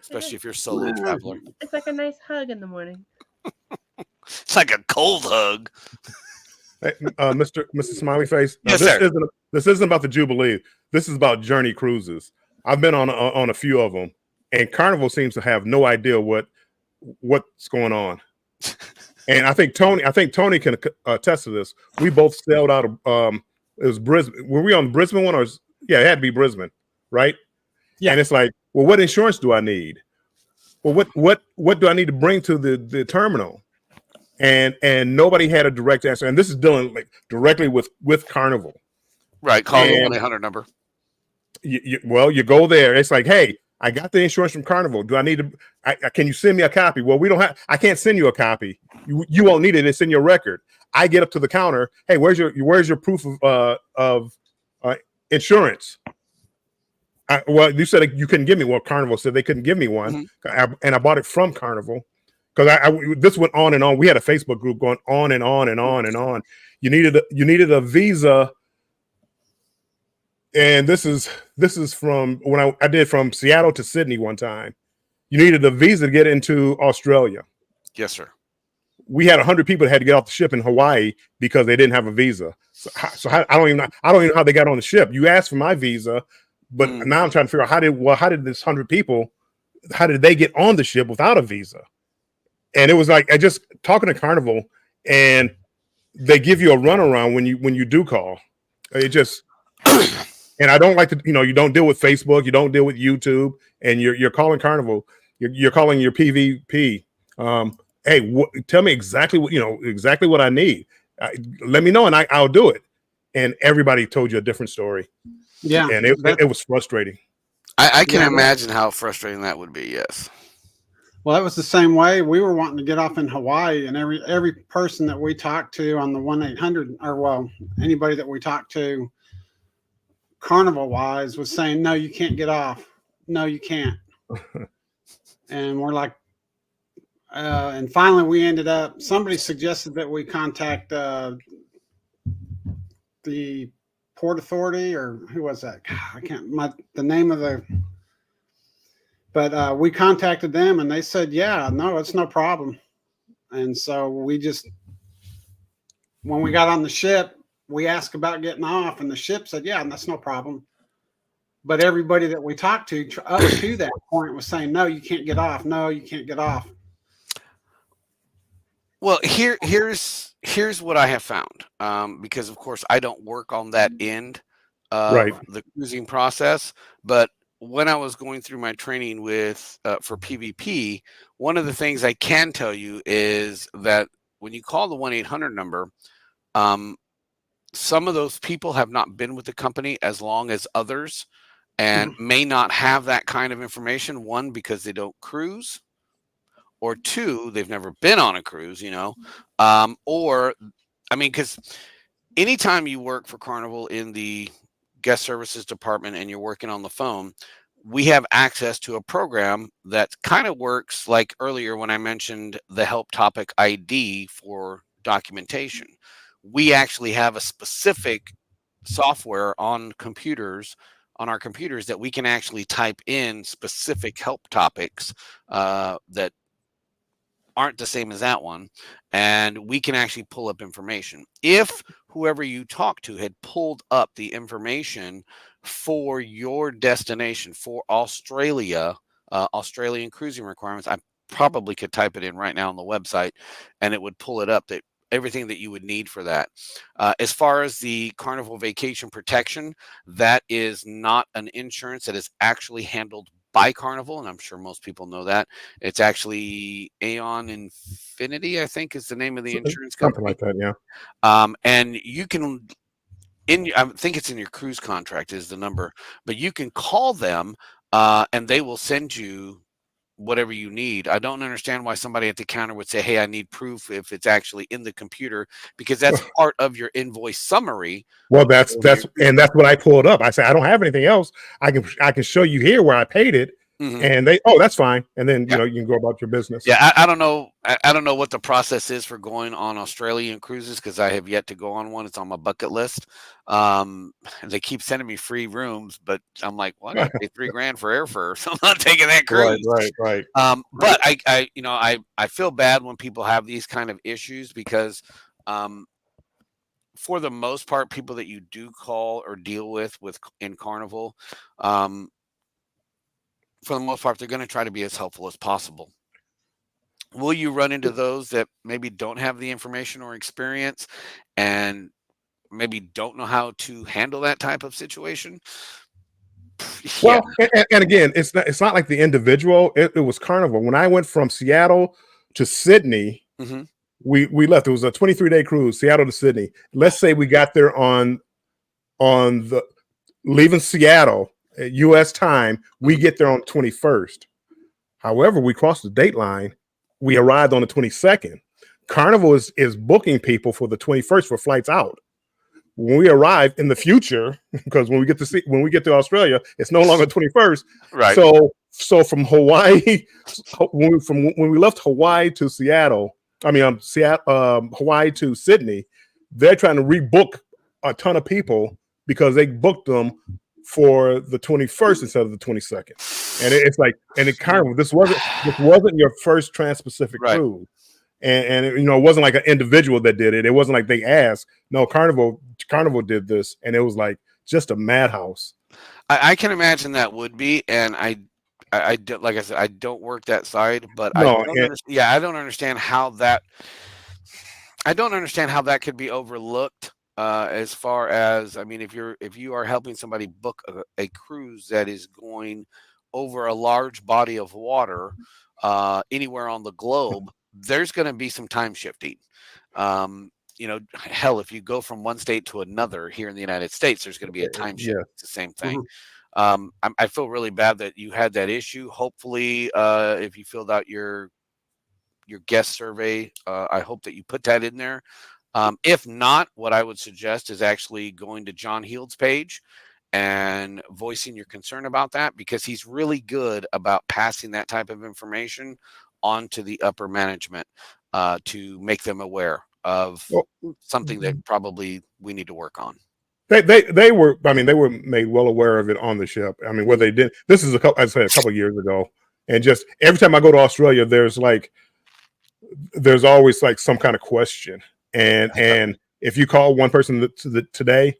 especially if you're a solo traveler. It's like a nice hug in the morning. It's like a cold hug. Hey, Mr. Smiley Face. Yes, sir. This isn't about the Jubilee. This is about Journey Cruises. I've been on a few of them, and Carnival seems to have no idea what's going on. And I think Tony can attest to this. We both sailed out of it was Brisbane. Were we on the Brisbane one it had to be Brisbane, right? Yeah. And it's like, well, what insurance do I need? Well, what do I need to bring to the terminal? And nobody had a direct answer. And this is dealing directly with Carnival. Right. Call the 1-800 number. You go there. It's like, hey, I got the insurance from Carnival. Do I need to? Can you send me a copy? Well, we don't have. I can't send you a copy. You won't need it. It's in your record. I get up to the counter. Hey, where's your proof of insurance? Well, you said you couldn't give me. Well, Carnival said they couldn't give me one, and I bought it from Carnival because this went on and on. We had a Facebook group going on and on and on and on. You needed a visa. And this is from when I did from Seattle to Sydney one time. You needed a visa to get into Australia. Yes, sir. We had 100 people that had to get off the ship in Hawaii because they didn't have a visa. So I don't even know how they got on the ship. You asked for my visa, but now I'm trying to figure out how did this 100 people, how did they get on the ship without a visa? And it was like I just talking to Carnival, and they give you a runaround when you do call. It just and I don't like to, you don't deal with Facebook, you don't deal with YouTube, and you're calling Carnival, you're calling your PVP. Hey, tell me exactly what I need. Let me know, and I'll do it. And everybody told you a different story. Yeah, and it was frustrating. I can imagine how frustrating that would be. Yes. Well, that was the same way. We were wanting to get off in Hawaii, and every person that we talked to on the 1-800, anybody that we talked to, Carnival wise, was saying, no, you can't get off. No, you can't. And we're like, and finally we ended up, somebody suggested that we contact the Port Authority, or who was that? I can't, the name of the, but we contacted them and they said, yeah, no, it's no problem. And so we just, when we got on the ship, we asked about getting off, and the ship said, yeah, that's no problem. But everybody that we talked to up to that point was saying, no, you can't get off. No, you can't get off. Well, here's what I have found, because of course I don't work on that end of the cruising process. But when I was going through my training for PVP, one of the things I can tell you is that when you call the 1-800 number, some of those people have not been with the company as long as others, and may not have that kind of information. One, because they don't cruise, or two, they've never been on a cruise, or, because anytime you work for Carnival in the guest services department and you're working on the phone, we have access to a program that kind of works like earlier when I mentioned the help topic ID for documentation. We actually have a specific software on our computers that we can actually type in specific help topics that aren't the same as that one, and we can actually pull up information. If whoever you talk to had pulled up the information for your destination for Australia, Australian cruising requirements, I probably could type it in right now on the website and it would pull it up, that everything that you would need for that. As far as the Carnival Vacation Protection, that is not an insurance that is actually handled by Carnival, and I'm sure most people know that. It's actually Aon Infinity, I think, is the name of the insurance company. Something like that, yeah. And you can, I think it's in your cruise contract is the number, but you can call them and they will send you whatever you need. I don't understand why somebody at the counter would say, hey, I need proof, if it's actually in the computer, because that's part of your invoice summary. Well, that's what I pulled up. I said, I don't have anything else. I can show you here where I paid it. And that's fine. And then, you can go about your business. Yeah. I don't know. I don't know what the process is for going on Australian cruises, because I have yet to go on one. It's on my bucket list. They keep sending me free rooms, but I'm like, well, I got to pay $3,000 for airfare, so I'm not taking that cruise. Right. But I feel bad when people have these kind of issues, because for the most part, people that you do call or deal with in Carnival, for the most part, they're going to try to be as helpful as possible. Will you run into those that maybe don't have the information or experience and maybe don't know how to handle that type of situation? Well, and again, it's not like the individual. It was Carnival. When I went from Seattle to Sydney, we left. It was a 23-day cruise, Seattle to Sydney. Let's say we got there on the leaving Seattle, U.S. time. We get there on 21st. However, we crossed the date line. We arrived on the 22nd. Carnival is booking people for the 21st for flights out. When we arrive in the future, because when we get to Australia, it's no longer 21st. Right. So from Hawaii, when we left Hawaii to Seattle, Hawaii to Sydney, they're trying to rebook a ton of people because they booked them for the 21st instead of the 22nd. And it's like, and it Carnival, this wasn't your first Trans-Pacific cruise. And it wasn't like an individual that did it. It wasn't like they asked. No, Carnival did this, and it was like just a madhouse. I can imagine that would be, and I like I said, I don't work that side, but no, I don't understand how that. I don't understand how that could be overlooked. As far as, I mean, if you are helping somebody book a cruise that is going over a large body of water anywhere on the globe, there's going to be some time shifting. Hell, if you go from one state to another here in the United States, there's going to be a time shift. Yeah. It's the same thing. Mm-hmm. I feel really bad that you had that issue. Hopefully, if you filled out your guest survey, I hope that you put that in there. If not, what I would suggest is actually going to John Heald's page and voicing your concern about that, because he's really good about passing that type of information onto the upper management to make them aware of something that probably we need to work on. They were made well aware of it on the ship. I mean, what they did, this is a couple of years ago, and just every time I go to Australia, there's always like some kind of question, and if you call one person today,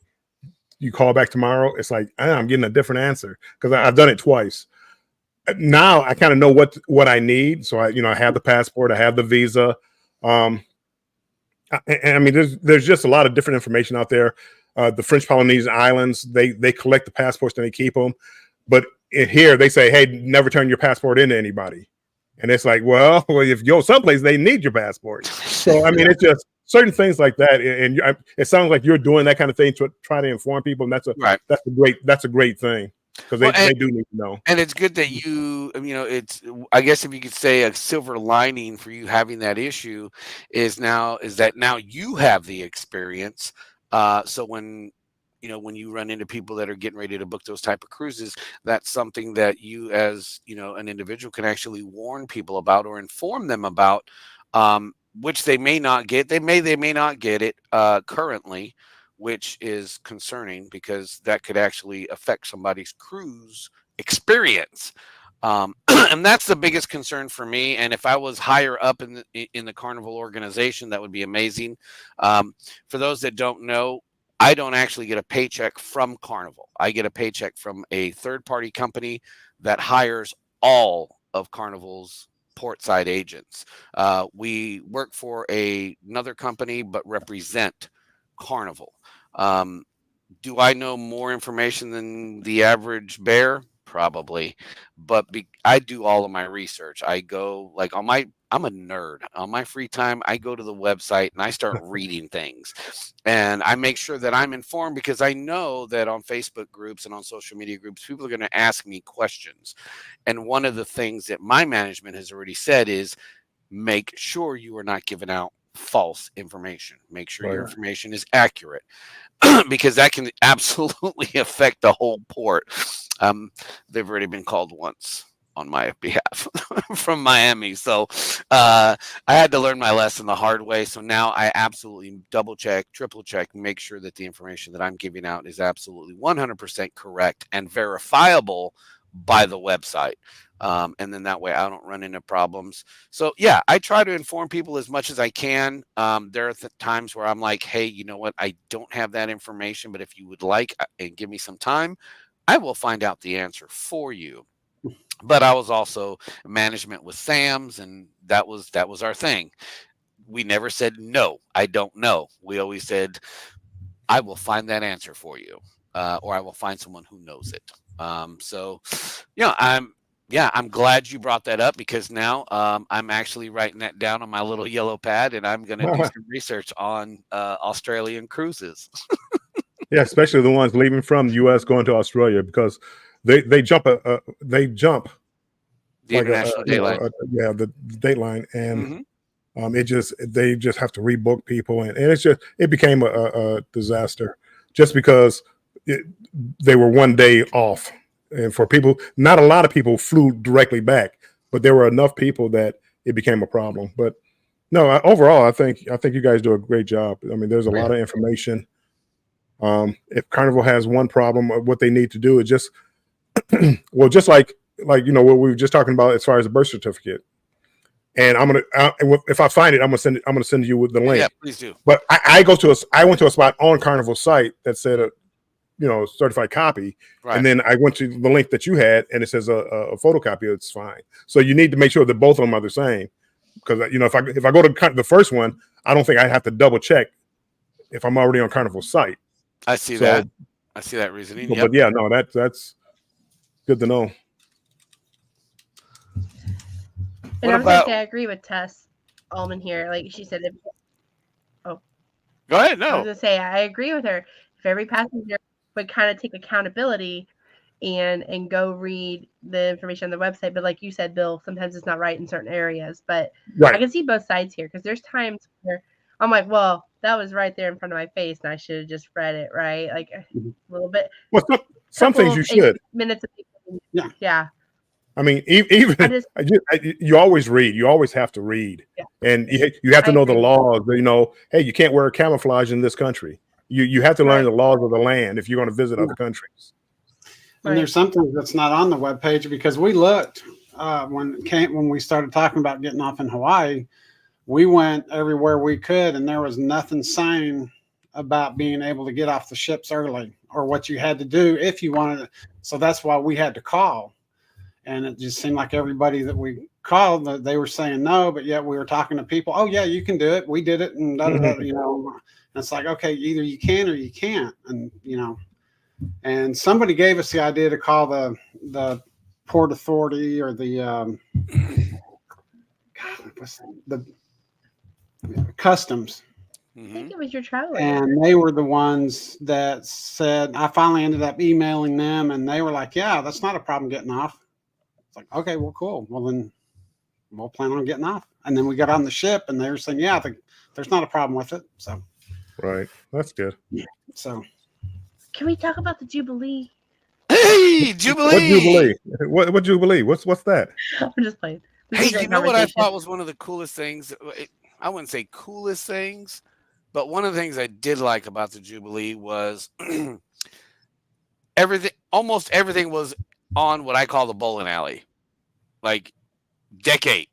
you call back tomorrow, it's like I'm getting a different answer because I've done it twice. Now I kind of know what I need, so I have the passport, I have the visa. And I mean, there's just a lot of different information out there. The French Polynesian Islands, they collect the passports and they keep them, but here they say, hey, never turn your passport into anybody. And it's like, well, if you go someplace, they need your passport. So I mean, it's just certain things like that. And it sounds like you're doing that kind of thing to try to inform people, and that's a great thing. Because they do need to know. And it's good that it's, I guess if you could say a silver lining for you having that issue is that now you have the experience. So when you run into people that are getting ready to book those type of cruises, that's something that you as, an individual can actually warn people about or inform them about, which they may not get. They may not get it currently, which is concerning because that could actually affect somebody's cruise experience. And that's the biggest concern for me. And if I was higher up in the Carnival organization, that would be amazing. For those that don't know, I don't actually get a paycheck from Carnival. I get a paycheck from a third-party company that hires all of Carnival's portside agents. We work for another company, but represent Carnival. Do I know more information than the average bear? Probably, but I do all of my research. I go I'm a nerd. On my free time, I go to the website and I start reading things, and I make sure that I'm informed because I know that on Facebook groups and on social media groups, people are going to ask me questions. And one of the things that my management has already said is make sure you are not giving out false information. Make sure your information is accurate. Because that can absolutely affect the whole port. They've already been called once on my behalf from Miami. So I had to learn my lesson the hard way. So now I absolutely double check, triple check, make sure that the information that I'm giving out is absolutely 100% correct and verifiable by the website. And then that way I don't run into problems. So yeah, I try to inform people as much as I can. There are times where I'm like, hey, you know what? I don't have that information, but if you would like and give me some time, I will find out the answer for you. But I was also management with Sam's, and that was our thing. We never said, no, I don't know. We always said, I will find that answer for you, or I will find someone who knows it. So, I'm glad you brought that up because now I'm actually writing that down on my little yellow pad, and I'm going to do some research on Australian cruises. Yeah, especially the ones leaving from the U.S. going to Australia, because they jump they jump The international daylight. the dateline, and Mhm. they just have to rebook people, and it became a disaster just because they were one day off, and for people, not a lot of people flew directly back, but there were enough people that it became a problem. But no, overall, I think you guys do a great job. I mean, there's a lot of information. If Carnival has one problem, what they need to do is just well, just like what we were just talking about as far as the birth certificate. And if I find it, I'm gonna send you with the link. Yeah, please do. But I went to a spot on Carnival site that said certified copy, Right. and then I went to the link that you had, and it says a photocopy. It's fine. So you need to make sure that both of them are the same, because if I go to the first one, I don't think I have to double check if I'm already on Carnival site. I see that. I see that reasoning. But yeah, no, that's good to know. And I agree with Tess Allman here. Like she said, go ahead. No, I was gonna say I agree with her. If every passenger would kind of take accountability and go read the information on the website, but like you said, Bill, sometimes it's not right in certain areas. But I can see both sides here, because there's times where I'm like, well, that was right there in front of my face, and I should have just read it, right? Like a little bit. Well, some things you should. Minutes of yeah. I mean, even you always read. You always have to read, and you have to know the laws. Hey, you can't wear camouflage in this country. You have to learn the laws of the land if you're going to visit other countries. And there's something that's not on the webpage, because we looked when we started talking about getting off in Hawaii. We went everywhere we could, and there was nothing saying about being able to get off the ships early or what you had to do if you wanted to. So that's why we had to call. And it just seemed like everybody that we called, they were saying no, but yet we were talking to people. Oh yeah, you can do it. We did it, and And it's like, okay, either you can or you can't, and And somebody gave us the idea to call the Port Authority or the Customs. I think it was your travel. And they were the ones that said, I finally ended up emailing them, and they were like, yeah, that's not a problem getting off. It's like, okay, well, cool. Well, then we'll plan on getting off. And then we got on the ship, and they were saying, yeah, there's not a problem with it. So, right. That's good. So, can we talk about the Jubilee? Hey, Jubilee! What Jubilee? What Jubilee? What's that? I'm just playing. Hey, you know what I thought was one of the coolest things? I wouldn't say coolest things, but one of the things I did like about the Jubilee was almost everything was on what I call the bowling alley. Like deck 8.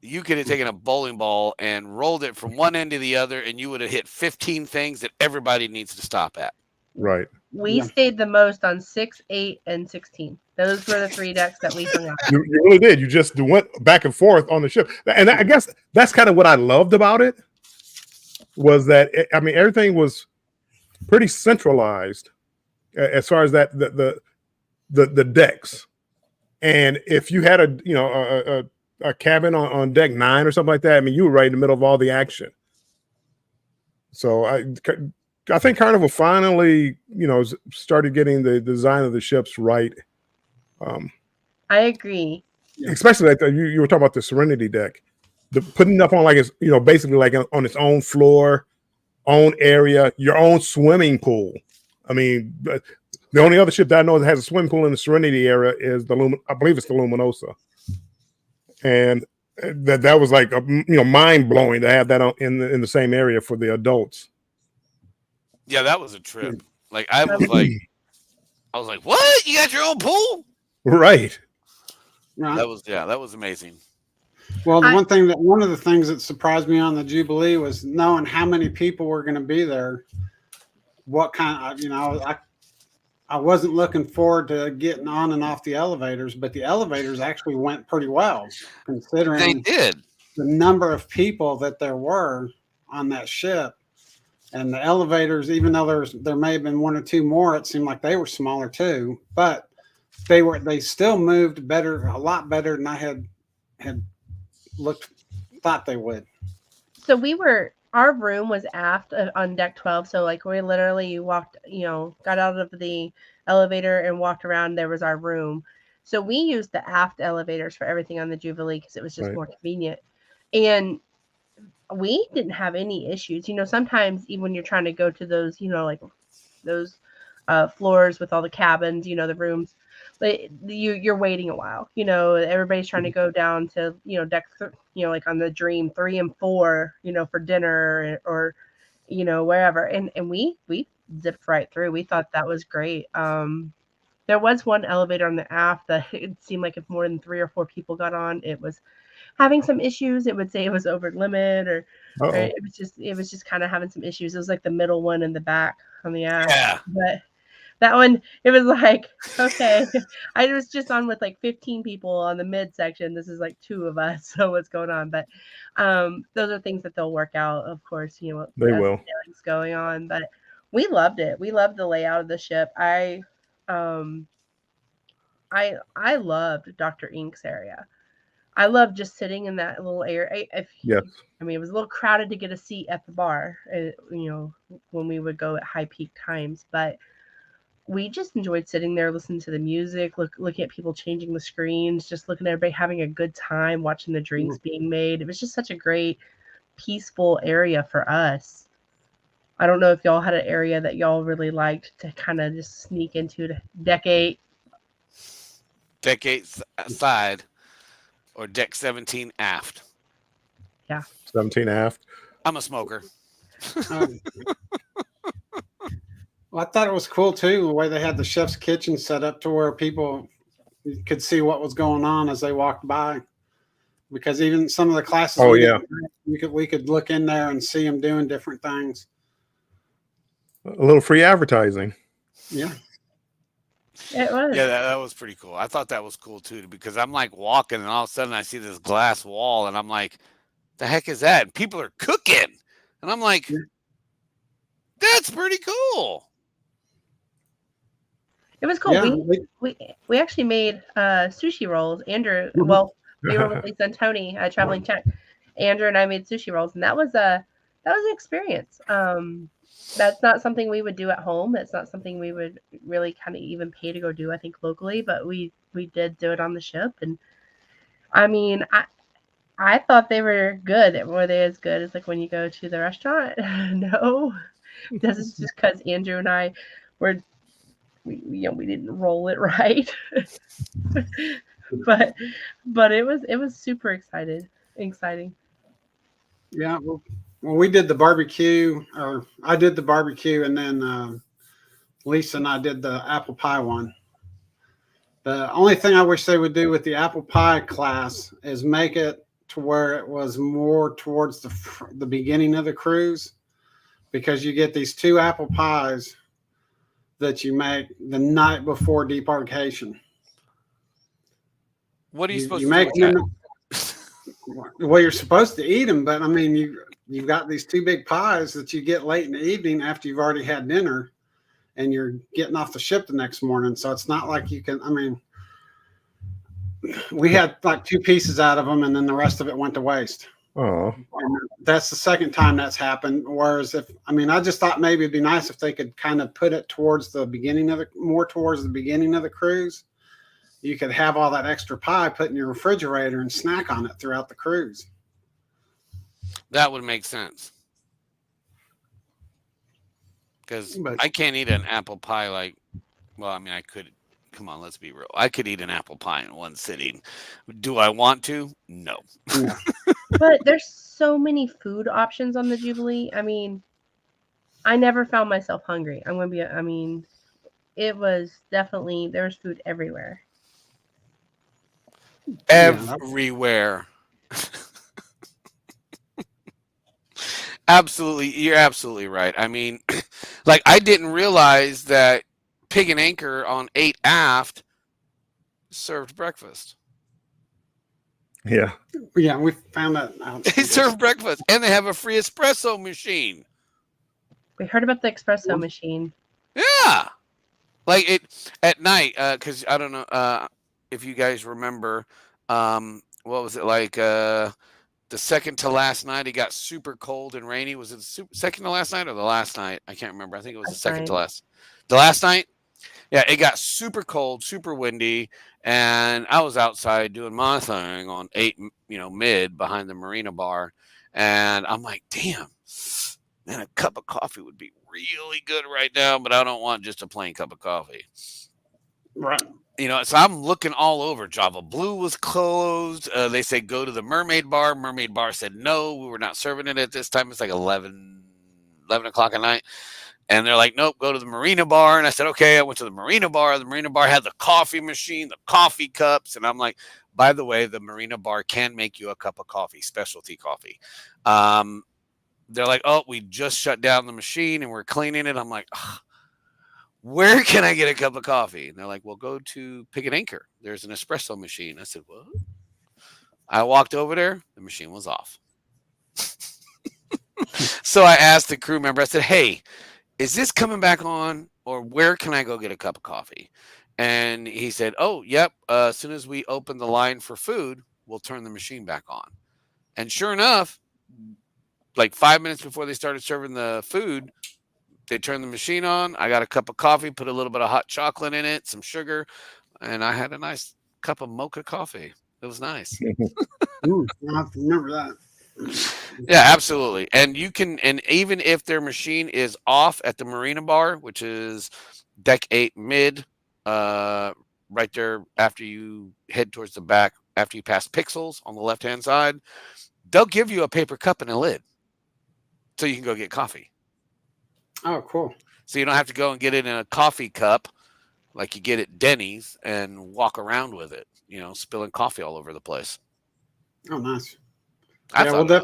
You could have taken a bowling ball and rolled it from one end to the other, and you would have hit 15 things that everybody needs to stop at. Right. We stayed the most on 6, 8, and 16. Those were the 3 decks that we hung out. You really did. You just went back and forth on the ship. And I guess that's kind of what I loved about it, was that, everything was pretty centralized as far as that the decks. And if you had a cabin on deck 9 or something like that, you were right in the middle of all the action. So I think Carnival finally, started getting the design of the ships right. I agree. Especially like you were talking about the Serenity deck, putting it up on like it's basically like on its own floor, own area, your own swimming pool. The only other ship that I know that has a swimming pool in the Serenity area is I believe it's the Luminosa, and that was like mind blowing to have that in the same area for the adults. Yeah, that was a trip. Like I was like, what? You got your own pool? Right. That was amazing. Well, one of the things that surprised me on the Jubilee was knowing how many people were going to be there. What kind of, I wasn't looking forward to getting on and off the elevators, but the elevators actually went pretty well, considering they did the number of people that there were on that ship. And the elevators, even though there may have been 1 or 2 more, it seemed like they were smaller too. But they still moved better, a lot better than I had thought they would. So we were our room was aft on deck 12. So like we literally you walked, got out of the elevator and walked around. There was our room. So we used the aft elevators for everything on the Jubilee because it was just Right. more convenient. And we didn't have any issues. Sometimes even when you're trying to go to those, like those floors with all the cabins, the rooms, you're waiting a while. Everybody's trying to go down to deck, like on the Dream 3 and 4, for dinner or wherever. And we zipped right through. We thought that was great. There was one elevator on the aft that it seemed like if more than 3 or 4 people got on, it was having some issues. It would say it was over limit or Uh-oh. it was just kind of having some issues. It was like the middle one in the back on the aft. Yeah. But that one, it was like, okay, I was just on with like 15 people on the mid section. This is like 2 of us. So what's going on? But those are things that they'll work out, of course, They as will. the sailing's going on. But we loved it. We loved the layout of the ship. I loved Dr. Ink's area. I love just sitting in that little area. Yes. I mean, it was a little crowded to get a seat at the bar, when we would go at high peak times. But we just enjoyed sitting there, listening to the music, looking at people changing the screens, just looking at everybody having a good time, watching the drinks being made. It was just such a great, peaceful area for us. I don't know if y'all had an area that y'all really liked to kind of just sneak into deck 8. Deck 8 side or deck 17 aft. Yeah. 17 aft. I'm a smoker. Well, I thought it was cool too the way they had the chef's kitchen set up to where people could see what was going on as they walked by. Because even some of the classes, we could look in there and see them doing different things. A little free advertising. Yeah. It was. Yeah, that was pretty cool. I thought that was cool too, because I'm like walking and all of a sudden I see this glass wall and I'm like, the heck is that? And people are cooking. And I'm like, that's pretty cool. It was cool. Yeah, we actually made sushi rolls. Andrew, well, we were with Lisa and Tony, traveling Czech. Andrew and I made sushi rolls, and that was an experience. That's not something we would do at home. That's not something we would really kind of even pay to go do, I think, locally. But we did do it on the ship, and I mean, I thought they were good. Were they as good as like when you go to the restaurant? No, this is just because Andrew and I were. We didn't roll it right, but it was super exciting. Yeah, well, we did the barbecue, or I did the barbecue, and then Lisa and I did the apple pie one. The only thing I wish they would do with the apple pie class is make it to where it was more towards the beginning of the cruise, because you get these 2 apple pies that you make the night before debarkation. What are you supposed you to make do with them? Well, you're supposed to eat them, but I mean, you've got these 2 big pies that you get late in the evening after you've already had dinner, and you're getting off the ship the next morning. So it's not like you can. I mean, we had like 2 pieces out of them, and then the rest of it went to waste. Oh, That's the second time that's happened. Whereas I just thought maybe it'd be nice if they could kind of put it towards the beginning of the cruise. You could have all that extra pie put in your refrigerator and snack on it throughout the cruise. That would make sense. Because I can't eat an apple pie I could. Come on, let's be real. I could eat an apple pie in one sitting. Do I want to? No. But there's so many food options on the Jubilee. I mean, I never found myself hungry. It was definitely, there was food everywhere. Everywhere. Absolutely. You're absolutely right. I mean, like, I didn't realize that Pig and Anchor on 8 aft served breakfast. yeah. Yeah, we found that out. They serve breakfast, and they have a free espresso machine. We heard about the espresso machine. Yeah, like it at night. Because I don't know if you guys remember. What was it like? the second to last night, it got super cold and rainy. Was it the second to last night or the last night? I can't remember. I think it was the second to last. The last night? Yeah, it got super cold, super windy, and I was outside doing my thing on 8, mid behind the Marina Bar, and I'm like, damn, man, a cup of coffee would be really good right now, but I don't want just a plain cup of coffee. Right. So I'm looking all over. Java Blue was closed. They said go to the Mermaid Bar. Mermaid Bar said no, we were not serving it at this time. It's like 11 o'clock at night. And they're like, nope, go to the Marina Bar. And I said, okay. I went to the Marina Bar. The Marina Bar had the coffee machine, the coffee cups. And I'm like, by the way, the Marina Bar can make you a cup of coffee, specialty coffee. They're like, oh, we just shut down the machine and we're cleaning it. I'm like, where can I get a cup of coffee? And they're like, well, go to Pick and Anchor. There's an espresso machine. I said, what? I walked over there. The machine was off. So I asked the crew member, I said, hey, is this coming back on, or where can I go get a cup of coffee? And he said, oh, yep. As soon as we open the line for food, we'll turn the machine back on. And sure enough, like 5 minutes before they started serving the food, they turned the machine on. I got a cup of coffee, put a little bit of hot chocolate in it, some sugar, and I had a nice cup of mocha coffee. It was nice. Ooh, I have to remember that. Yeah, absolutely. And you can, and even if their machine is off at the Marina Bar, which is deck 8 mid, right there after you head towards the back, after you pass Pixels on the left-hand side, they'll give you a paper cup and a lid so you can go get coffee. Oh, cool. So you don't have to go and get it in a coffee cup like you get at Denny's and walk around with it, spilling coffee all over the place. Oh, nice. Yeah,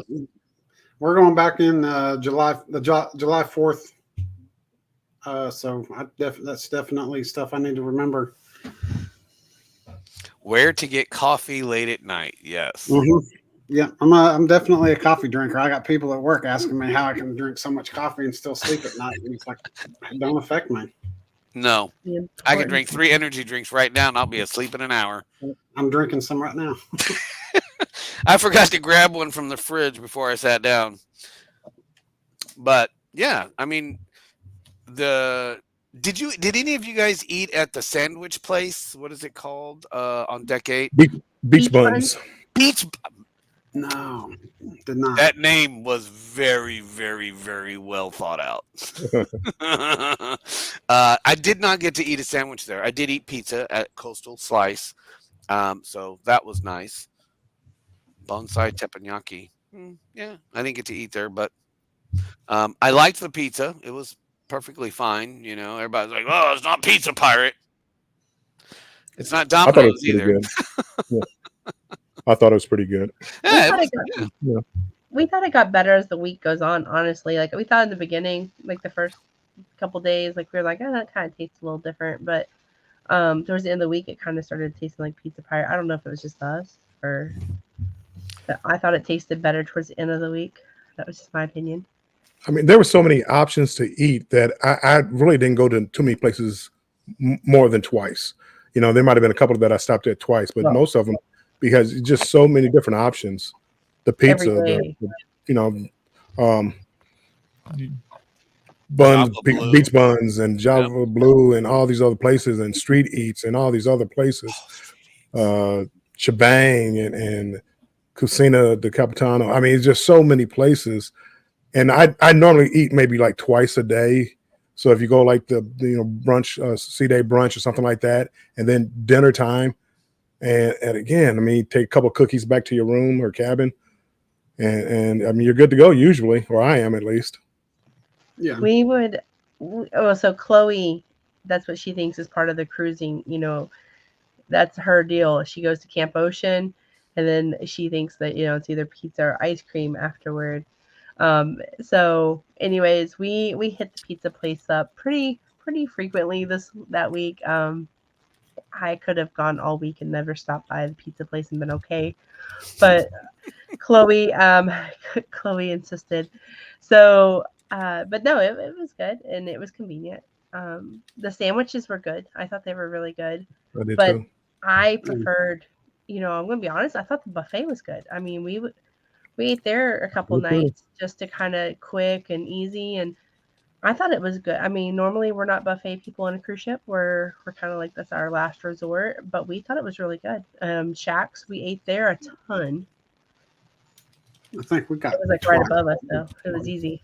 we're going back in July 4th. So that's definitely stuff I need to remember. Where to get coffee late at night? Yes. Mm-hmm. Yeah, I'm definitely a coffee drinker. I got people at work asking me how I can drink so much coffee and still sleep at night. And it's like, it don't affect me. No, I can drink 3 energy drinks right now and I'll be asleep in an hour. I'm drinking some right now. I forgot to grab one from the fridge before I sat down. But yeah, I mean, did any of you guys eat at the sandwich place? What is it called? On deck 8? Beach buns. Beach. No, did not. That name was very, very, very well thought out. I did not get to eat a sandwich there. I did eat pizza at Coastal Slice. So that was nice. Bonsai teppanyaki. Yeah, I didn't get to eat there, but I liked the pizza. It was perfectly fine. Everybody's like, oh, it's not Pizza Pirate. It's not Domino's either. Yeah. I thought it was pretty good. Yeah, we thought it got better as the week goes on, honestly. Like, we thought in the beginning, like the first couple days, like we were like, oh, that kind of tastes a little different. But towards the end of the week, it kind of started tasting like Pizza Pirate. I don't know if it was just us or... I thought it tasted better towards the end of the week. That was just my opinion. I mean, there were so many options to eat that I really didn't go to too many places more than twice. There might have been a couple that I stopped at twice, but most of them, because just so many different options. The pizza, buns, beach buns, and Java Blue, and all these other places, and Street Eats, and all these other places. Shebang and Cucina de Capitano. I mean, it's just so many places. And I normally eat maybe like twice a day. So if you go like the brunch, C-Day brunch or something like that, and then dinner time, and again, I mean, take a couple of cookies back to your room or cabin, and I mean, you're good to go usually, or I am at least. Yeah. We would. So Chloe, that's what she thinks is part of the cruising. That's her deal. She goes to Camp Ocean, and then she thinks that it's either pizza or ice cream afterward. So anyways, we hit the pizza place up pretty frequently that week. I could have gone all week and never stopped by the pizza place and been okay, but Chloe insisted. So but no, it was good and it was convenient. The sandwiches were good. I thought they were really good. But too. I preferred, I'm going to be honest, I thought the buffet was good. I mean, We ate there a couple Me too. nights just to kind of quick and easy, and I thought it was good. I mean, normally we're not buffet people on a cruise ship. We're kind of like that's our last resort, but we thought it was really good. Shacks, we ate there a ton. I think we got It was like right twice. above us, though. It was easy.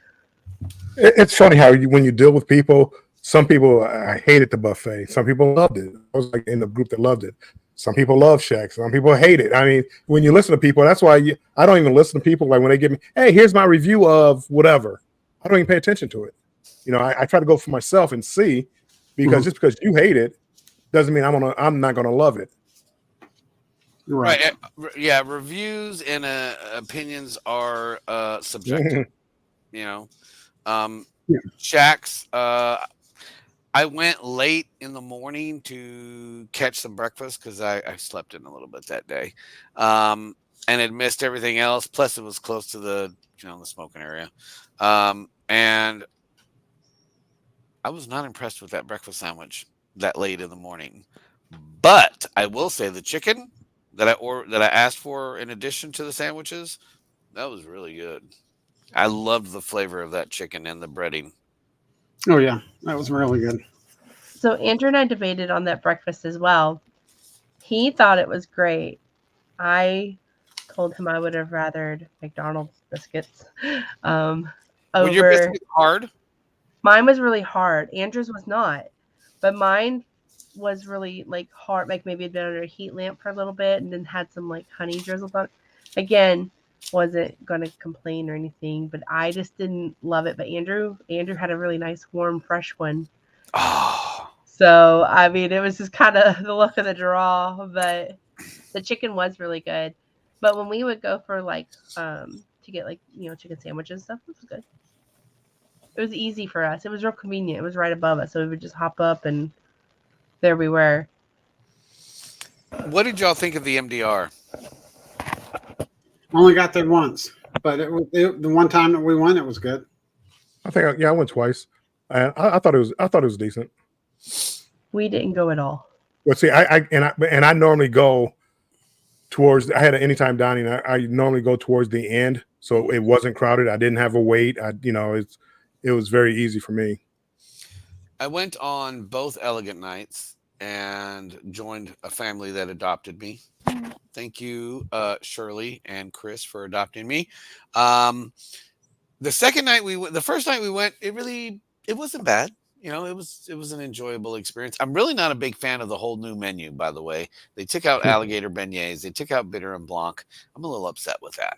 It's funny how when you deal with people, some people hated the buffet. Some people loved it. I was like in the group that loved it. Some people love Shaq. Some people hate it. I mean, when you listen to people, that's why I don't even listen to people. Like when they give me, hey, here's my review of whatever. I don't even pay attention to it. You know, I try to go for myself and see, because just because you hate it doesn't mean I'm not gonna love it. Right. Yeah. Reviews and opinions are subjective. You know, Yeah. Shacks. I went late in the morning to catch some breakfast because I slept in a little bit that day, and had missed everything else. Plus, it was close to the smoking area, and I was not impressed with that breakfast sandwich that late in the morning. But I will say the chicken that I asked for in addition to the sandwiches, that was really good. I loved the flavor of that chicken and the breading. Oh yeah, that was really good. So Andrew and I debated on that breakfast as well. He thought it was great. I told him I would have rathered McDonald's biscuits Were your over. biscuits hard? Mine was really hard. Andrew's was not, but mine was really like hard. Like maybe it'd been under a heat lamp for a little bit, and then had some like honey drizzled on it. Again, wasn't gonna complain or anything, but I just didn't love it. But Andrew had a really nice, warm, fresh one. Oh, So I mean, it was just kind of the luck of the draw. But the chicken was really good. But when we would go for like to get like chicken sandwiches and stuff, it was good. It was easy for us. It was real convenient. It was right above us, so we would just hop up and there we were. what did y'all think of the MDR? Only got there once, but the one time that we went, it was good. I think I went twice. I thought it was decent. We didn't go at all. But see, I normally go towards. I had an anytime dining. I normally go towards the end, so it wasn't crowded. I didn't have a wait. It was very easy for me. I went on both Elegant Nights and joined a family that adopted me. Thank you, Shirley and Chris, for adopting me. The second night the first night we went, it wasn't bad. It was an enjoyable experience. I'm really not a big fan of the whole new menu, by the way. They took out alligator beignets. They took out bitter and blanc. I'm a little upset with that.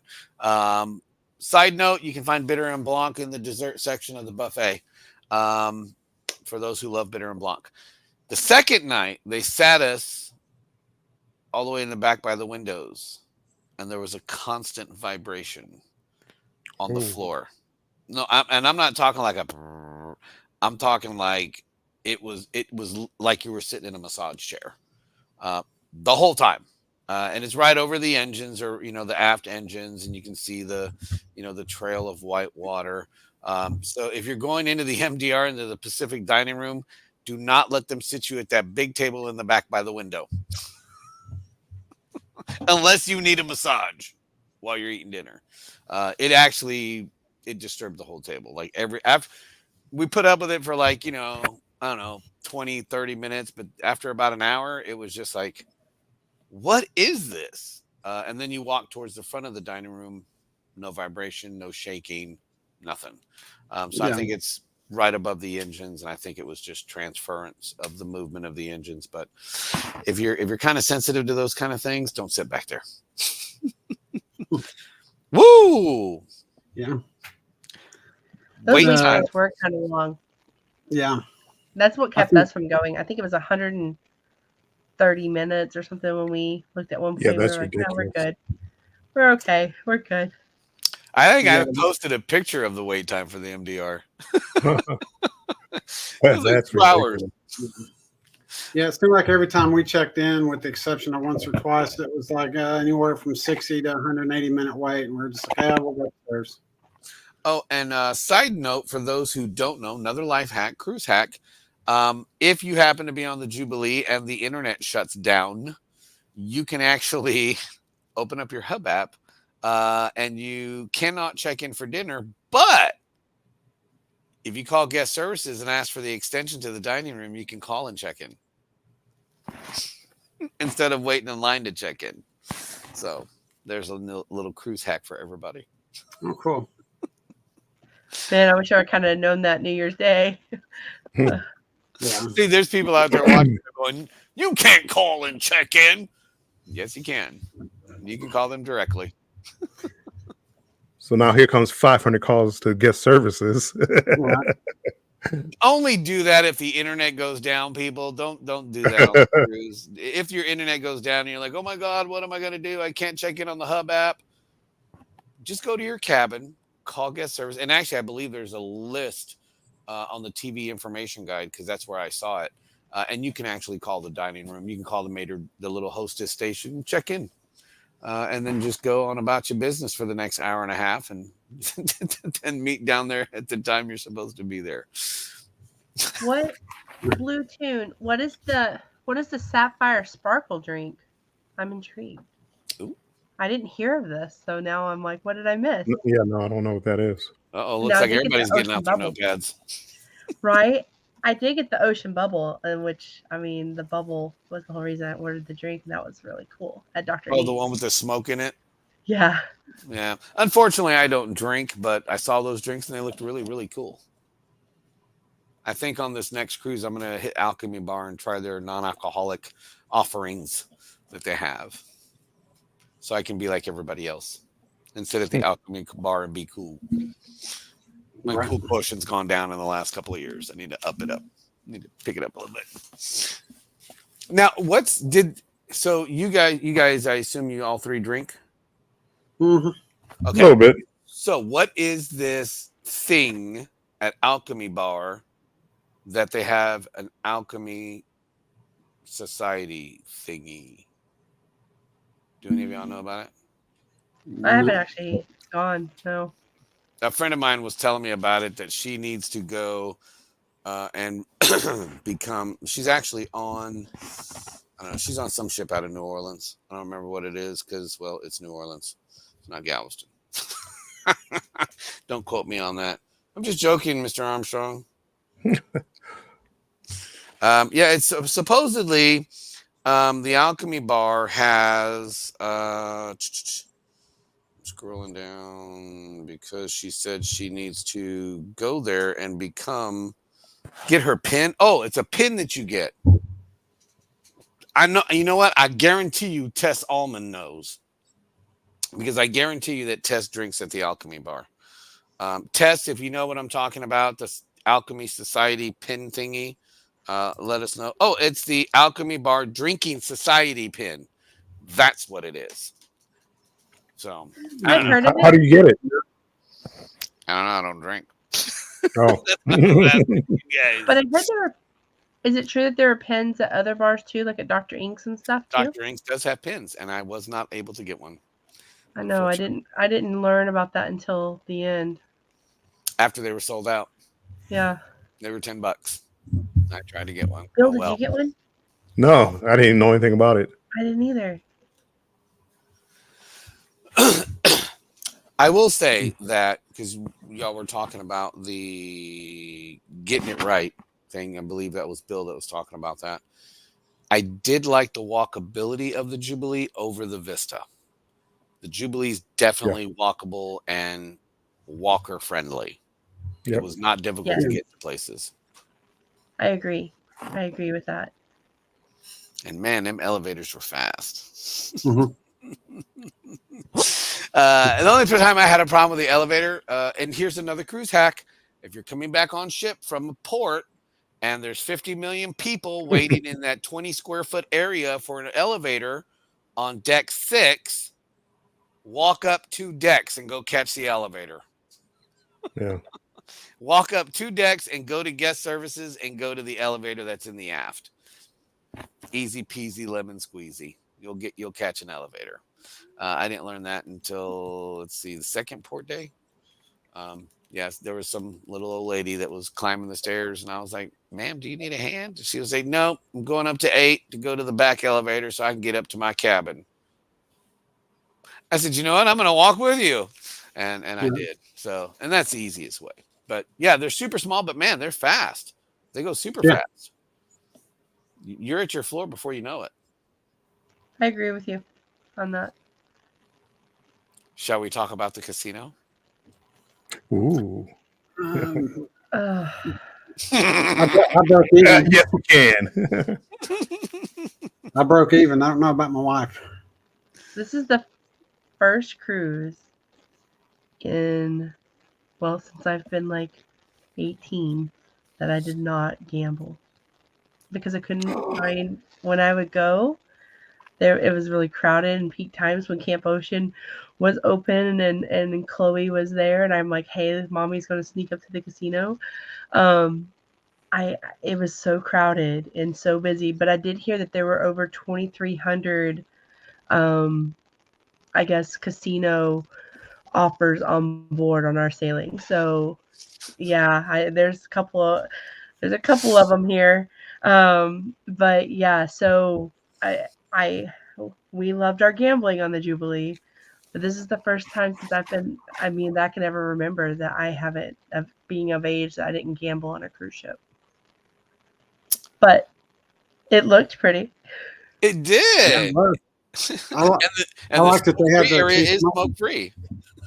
Side note, you can find bitter and blanc in the dessert section of the buffet. For those who love bitter and blanc. The second night, they sat us all the way in the back by the windows, and there was a constant vibration on the floor. No, I'm not talking like I'm talking like it was like you were sitting in a massage chair the whole time. And it's right over the engines, or the aft engines, and you can see the trail of white water. So if you're going into the MDR, into the Pacific dining room, do not let them sit you at that big table in the back by the window, unless you need a massage while you're eating dinner. It disturbed the whole table. Like after we put up with it for like, I don't know, 20, 30 minutes, but after about an hour, it was just like, what is this? And then you walk towards the front of the dining room, no vibration, no shaking, nothing. So I think it's right above the engines, and I think it was just transference of the movement of the engines. But if you're kind of sensitive to those kind of things, don't sit back there. Woo! Yeah. Those Wait time. times were kind of long. Yeah. That's what kept us from going. I think it was 130 minutes or something when we looked at one point. Yeah, that's we were like, ridiculous. no, we're good. We're okay. We're good. I think I posted a picture of the wait time for the MDR. That's 2 hours. Yeah, it seemed like every time we checked in, with the exception of once or twice, it was like anywhere from 60 to 180 minute wait, and we're just like, yeah, we'll go upstairs. Oh, and side note for those who don't know, another life hack, cruise hack. If you happen to be on the Jubilee and the internet shuts down, you can actually open up your Hub app and you cannot check in for dinner. But if you call guest services and ask for the extension to the dining room, you can call and check in instead of waiting in line to check in. So there's a little cruise hack for everybody. Oh, cool. Man, I wish I kind of known that New Year's Day. Yeah. See, there's people out there watching going, you can't call and check in. Yes, you can. You can call them directly. So now here comes 500 calls to guest services. Only do that if the internet goes down, people. Don't do that on the cruise. If your internet goes down and you're like, oh my God, what am I going to do? I can't check in on the Hub app. Just go to your cabin, call guest service. And actually, I believe there's a list on the TV information guide, because that's where I saw it. And you can actually call the dining room. You can call the little hostess station, check in. And then just go on about your business for the next hour and a half, and then meet down there at the time you're supposed to be there. What Blue Tune? What is the Sapphire Sparkle drink? I'm intrigued. Ooh. I didn't hear of this, so now I'm like, what did I miss? Yeah, no, I don't know what that is. Looks like everybody's getting out their notepads. Right? I did get the Ocean Bubble, in which, I mean, the bubble was the whole reason I ordered the drink, and that was really cool at Dr. Oh, Neat's. the one with the smoke in it? Yeah. Yeah. Unfortunately, I don't drink, but I saw those drinks, and they looked really, really cool. I think on this next cruise, I'm going to hit Alchemy Bar and try their non-alcoholic offerings that they have, so I can be like everybody else and sit at the Alchemy Bar and be cool. My cool quotient's gone down in the last couple of years. I need to up it up. I need to pick it up a little bit. Now, so you guys, I assume you all three drink? Mm-hmm. Okay. A little bit. So what is this thing at Alchemy Bar that they have an Alchemy Society thingy? Do any of y'all know about it? I haven't actually gone, no. A friend of mine was telling me about it, that she needs to go and become, she's actually on, I don't know, she's on some ship out of New Orleans. I don't remember what it is because, well, it's New Orleans. It's not Galveston. Don't quote me on that. I'm just joking, Mr. Armstrong. Yeah, it's supposedly the Alchemy Bar has scrolling down, because she said she needs to go there and get her pin. Oh, it's a pin that you get. I know. You know what? I guarantee you Tess Allman knows, because I guarantee you that Tess drinks at the Alchemy Bar. Tess, if you know what I'm talking about, the Alchemy Society pin thingy, let us know. Oh, it's the Alchemy Bar Drinking Society pin. That's what it is. So, I've heard of it. How do you get it? I don't know. I don't drink. Oh. But I heard is it true that there are pins at other bars too, like at Dr. Ink's and stuff too? Dr. Inks does have pins, and I was not able to get one. I know. I didn't learn about that until the end. After they were sold out. Yeah. They were $10. I tried to get one. Bill, did you get one? No, I didn't know anything about it. I didn't either. I will say that, because y'all were talking about the getting it right thing. I believe that was Bill that was talking about that. I did like the walkability of the Jubilee over the Vista. The Jubilee is definitely walkable and walker friendly. Yep. It was not difficult to get to places. I agree. I agree with that. And man, them elevators were fast. Mm-hmm. The only time I had a problem with the elevator, and here's another cruise hack: if you're coming back on ship from a port and there's 50 million people waiting in that 20 square foot area for an elevator on deck 6, walk up 2 decks and go catch the elevator. Yeah. Walk up 2 decks and go to guest services and go to the elevator that's in the aft. Easy peasy lemon squeezy. You'll catch an elevator. I didn't learn that until, let's see, the second port day. Yes, there was some little old lady that was climbing the stairs, and I was like, ma'am, do you need a hand? She was like, no, I'm going up to 8 to go to the back elevator so I can get up to my cabin. I said, you know what? I'm going to walk with you. And I Yeah. did. So, and that's the easiest way. But yeah, they're super small, but man, they're fast. They go super Yeah. fast. You're at your floor before you know it. I agree with you on that. Shall we talk about the casino? Ooh. Um, Ugh. I broke even. Yes, we can. I broke even. I don't know about my wife. This is the first cruise in, well, since I've been like 18 that I did not gamble because I couldn't find when I would go. There, it was really crowded in peak times when Camp Ocean was open and Chloe was there, and I'm like, hey, mommy's going to sneak up to the casino. Um, it was so crowded and so busy, but I did hear that there were over 2,300, I guess, casino offers on board on our sailing. So yeah, there's a couple of them here. But yeah, so I we loved our gambling on the Jubilee, but this is the first time since I mean, that I can ever remember that I haven't, of being of age, that I didn't gamble on a cruise ship. But it looked pretty. It Yeah, did. well, I, li- I And the like that they have smoke-free the area two is smoke. smoke-free.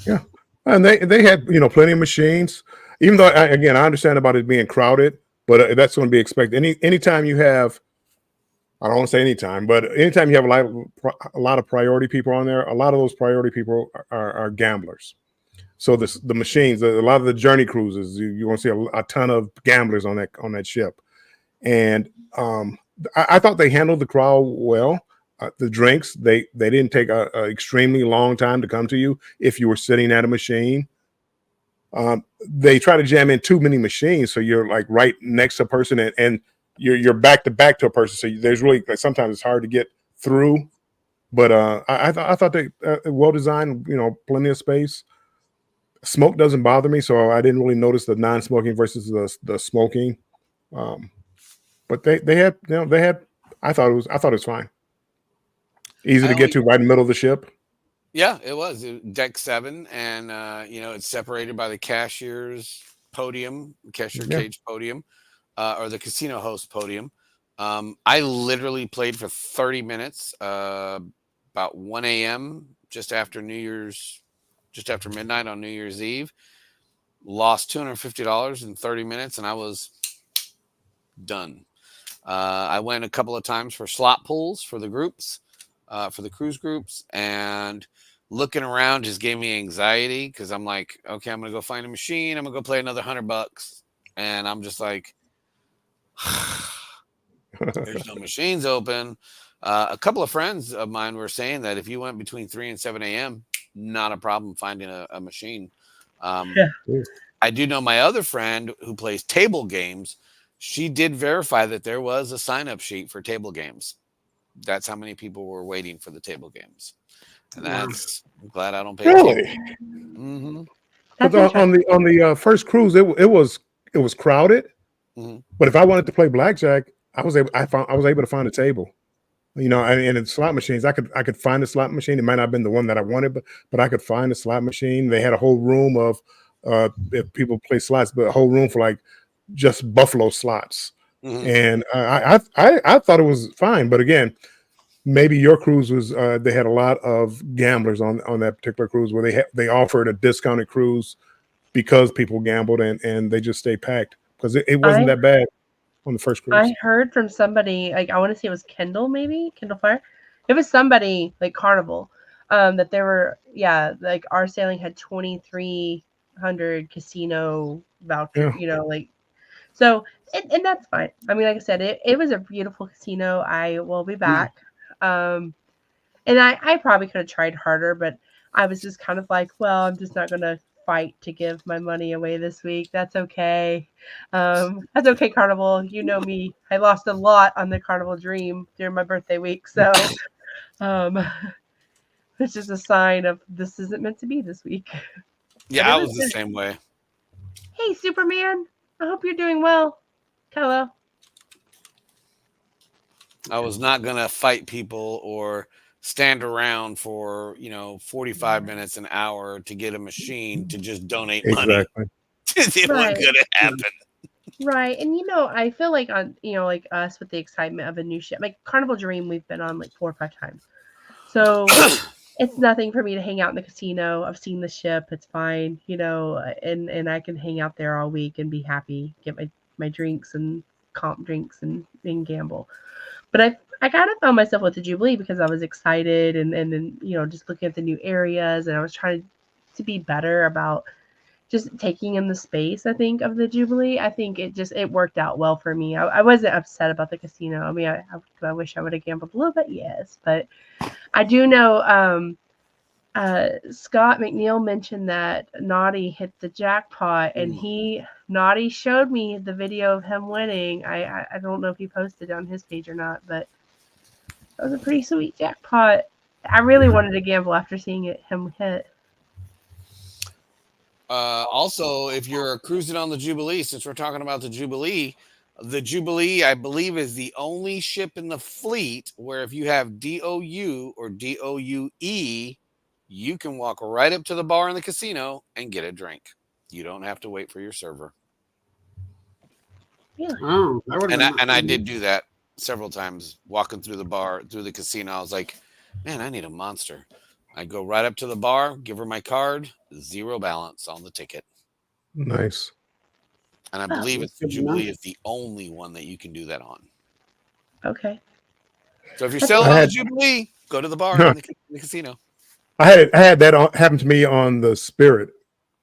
Yeah, and they had plenty of machines. Even though again I understand about it being crowded, but that's going to be expected. Anytime you have, I don't want to say anytime, but anytime you have a lot of priority people on there, a lot of those priority people are gamblers. So the machines, a lot of the journey cruises, you want to see a ton of gamblers on that ship. And I thought they handled the crowd well. The drinks, they didn't take a extremely long time to come to you if you were sitting at a machine. They try to jam in too many machines, so you're like right next to a person, and you're back to back to a person. So there's really, like, sometimes it's hard to get through. But I thought they well designed. Plenty of space. Smoke doesn't bother me, so I didn't really notice the non-smoking versus the smoking. Um, but they had they had. I thought it was fine. Easy I to get only, to, right in the middle of the ship. yeah, it was deck 7, and it's separated by the cashier Yeah. cage podium, or the casino host podium. I literally played for 30 minutes, about 1 a.m. just after midnight on New Year's Eve. Lost $250 in 30 minutes, and I was done. I went a couple of times for slot pulls for the groups, for the cruise groups, and looking around just gave me anxiety because I'm like, okay, I'm gonna go find a machine. I'm gonna go play another $100, and I'm just like, there's no machines open. A couple of friends of mine were saying that if you went between 3 and 7 a.m., not a problem finding a machine. Yeah. I do know my other friend who plays table games. She did verify that there was a sign-up sheet for table games. That's how many people were waiting for the table games. And Wow. I'm glad I don't pay attention. Really? Mm-hmm. That's But on interesting. the first cruise, it was crowded. Mm-hmm. But if I wanted to play blackjack, I was able to find a table. And in slot machines, I could find a slot machine. It might not have been the one that I wanted, but I could find a slot machine. They had a whole room of if people play slots, but a whole room for like just Buffalo slots. Mm-hmm. And I thought it was fine. But again, maybe your cruise was they had a lot of gamblers on that particular cruise where they offered a discounted cruise because people gambled and they just stayed packed because it wasn't I that bad on the first cruise. I heard from somebody, like, I want to say it was Kendall, maybe Kendall Fire. It was somebody like Carnival, that there were, yeah, like our sailing had 2,300 casino voucher, Yeah. like, so, and that's fine. I mean, like I said, it was a beautiful casino. I will be back. And I probably could have tried harder, but I was just kind of like, well, I'm just not going to fight to give my money away this week. That's okay. That's okay, Carnival. You know me. I lost a lot on the Carnival Dream during my birthday week. So um, it's just a sign of this isn't meant to be this week. Yeah, But it I was was the good. same way. Hey, Superman. I hope you're doing well. Hello. I was not gonna fight people or stand around for 45 minutes, an hour to get a machine to just donate money. Exactly. It wasn't Right. gonna happen. Right. And I feel like on like us with the excitement of a new ship, like Carnival Dream, we've been on like 4 or 5 times. So it's nothing for me to hang out in the casino. I've seen the ship, it's fine, and I can hang out there all week and be happy, get my drinks and comp drinks and gamble. But I kind of found myself with the Jubilee because I was excited and then just looking at the new areas, and I was trying to be better about just taking in the space, I think, of the Jubilee. I think it worked out well for me. I wasn't upset about the casino. I mean, I wish I would have gambled a little bit, yes, but I do know Scott McNeil mentioned that Naughty hit the jackpot, and Naughty showed me the video of him winning. I don't know if he posted it on his page or not, but that was a pretty sweet jackpot. I really wanted to gamble after seeing him hit. Also, if you're cruising on the Jubilee, since we're talking about the Jubilee, I believe, is the only ship in the fleet where if you have DOU or DOUE, you can walk right up to the bar in the casino and get a drink. You don't have to wait for your server. Really? Oh, that would have And I did do that several times, walking through the casino. I was like, man, I need a Monster. I go right up to the bar, give her my card, 0 balance on the ticket. Nice. And I believe it's the Jubilee is the only one that you can do that on. Okay. So if you're selling on the Jubilee, go to the bar in the casino. I had that happen to me on the Spirit,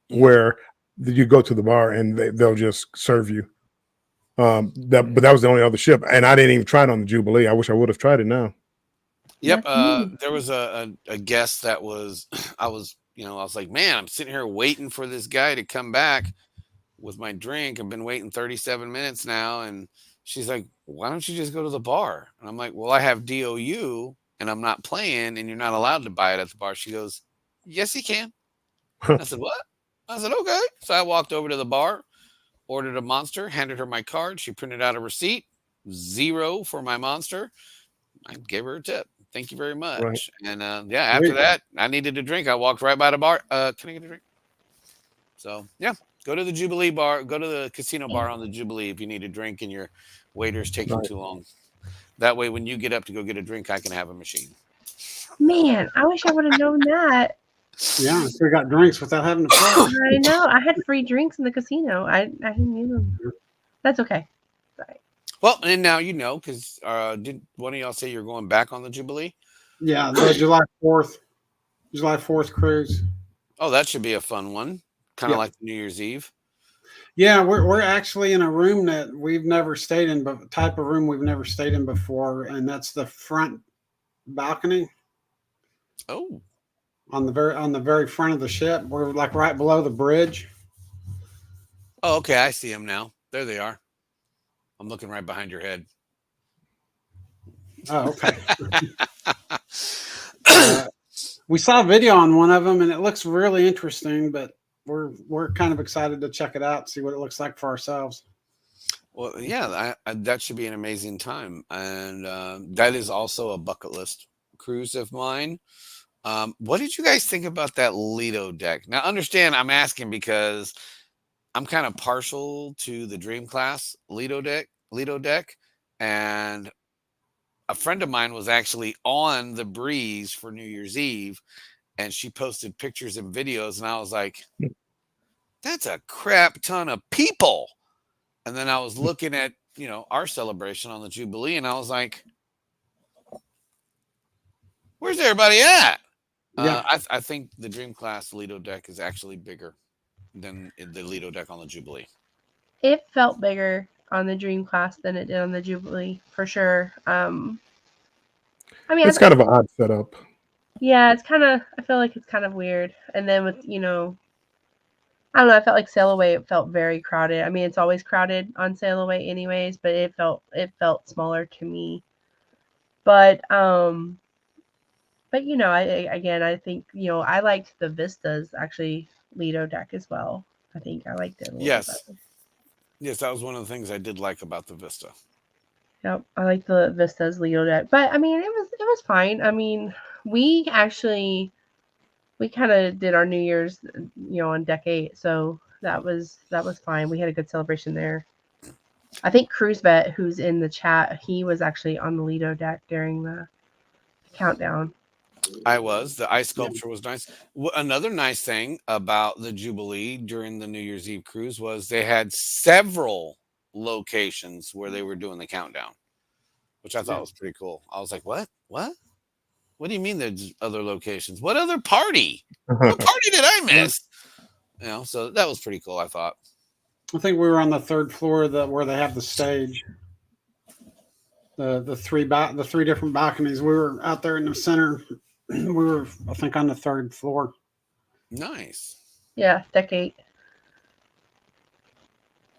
where you go to the bar and they'll just serve you. But that was the only other ship, and I didn't even try it on the Jubilee. I wish I would have tried it now. Yep. There was a guest that was, I was like, man, I'm sitting here waiting for this guy to come back with my drink. I've been waiting 37 minutes now. And she's like, why don't you just go to the bar? And I'm like, well, I have DOU and I'm not playing and you're not allowed to buy it at the bar. She goes, yes, he can. I said, what? I said, okay. So I walked over to the bar, ordered a Monster, handed her my card. She printed out a receipt, 0 for my Monster. I gave her a tip. Thank you very much. Right. And after that, I needed a drink. I walked right by the bar. Can I get a drink? So yeah, go to the Jubilee bar. Go to the casino bar on the Jubilee if you need a drink and your waiter's taking too long. That way, when you get up to go get a drink, I can have a machine. Man, I wish I would have known that. Yeah, so we got drinks without having to pay. I know. I had free drinks in the casino. I didn't need them. That's okay. Sorry. Well, and now you know, because did one of y'all say you're going back on the Jubilee? Yeah, the July 4th cruise. Oh, that should be a fun one. Kind of like New Year's Eve. Yeah, we're actually in a room that we've never stayed in, but type of room we've never stayed in before, and that's the front balcony. Oh. On the very front of the ship. We're like right below the bridge. Oh, okay. I see them now. There they are. I'm looking right behind your head. Oh, okay. We saw a video on one of them, and it looks really interesting. But we're kind of excited to check it out, see what it looks like for ourselves. Well, yeah, that should be an amazing time, and that is also a bucket list cruise of mine. What did you guys think about that Lido deck? Now, understand, I'm asking because I'm kind of partial to the Dream Class Lido deck, and a friend of mine was actually on the Breeze for New Year's Eve, and she posted pictures and videos, and I was like, that's a crap ton of people. And then I was looking at, our celebration on the Jubilee, and I was like, where's everybody at? Yeah. I think the Dream Class Lido deck is actually bigger than the Lido deck on the Jubilee. It felt bigger on the Dream Class than it did on the Jubilee, for sure. I mean, it's kind of an odd setup. Yeah, I feel like it's kind of weird. And then with, I don't know, I felt like Sail Away, it felt very crowded. I mean, it's always crowded on Sail Away anyways, but it felt smaller to me. But I think, I liked the Vistas actually Lido deck as well. I think I liked it a little bit better. Yes, that was one of the things I did like about the Vista. Yep, I like the Vistas Lido deck. But I mean, it was fine. I mean, we kind of did our New Year's, on deck 8, so that was fine. We had a good celebration there. I think Cruise Vet, who's in the chat, he was actually on the Lido deck during the countdown. I was. The ice sculpture was nice. Another nice thing about the Jubilee during the New Year's Eve cruise was they had several locations where they were doing the countdown, which I thought was pretty cool. I was like, what? What do you mean there's other locations? What other party? What party did I miss? So that was pretty cool, I thought. I think we were on the 3rd floor where they have the stage. The three different balconies. We were out there in the center. We were, I think, on the 3rd floor. Nice. Yeah, deck 8.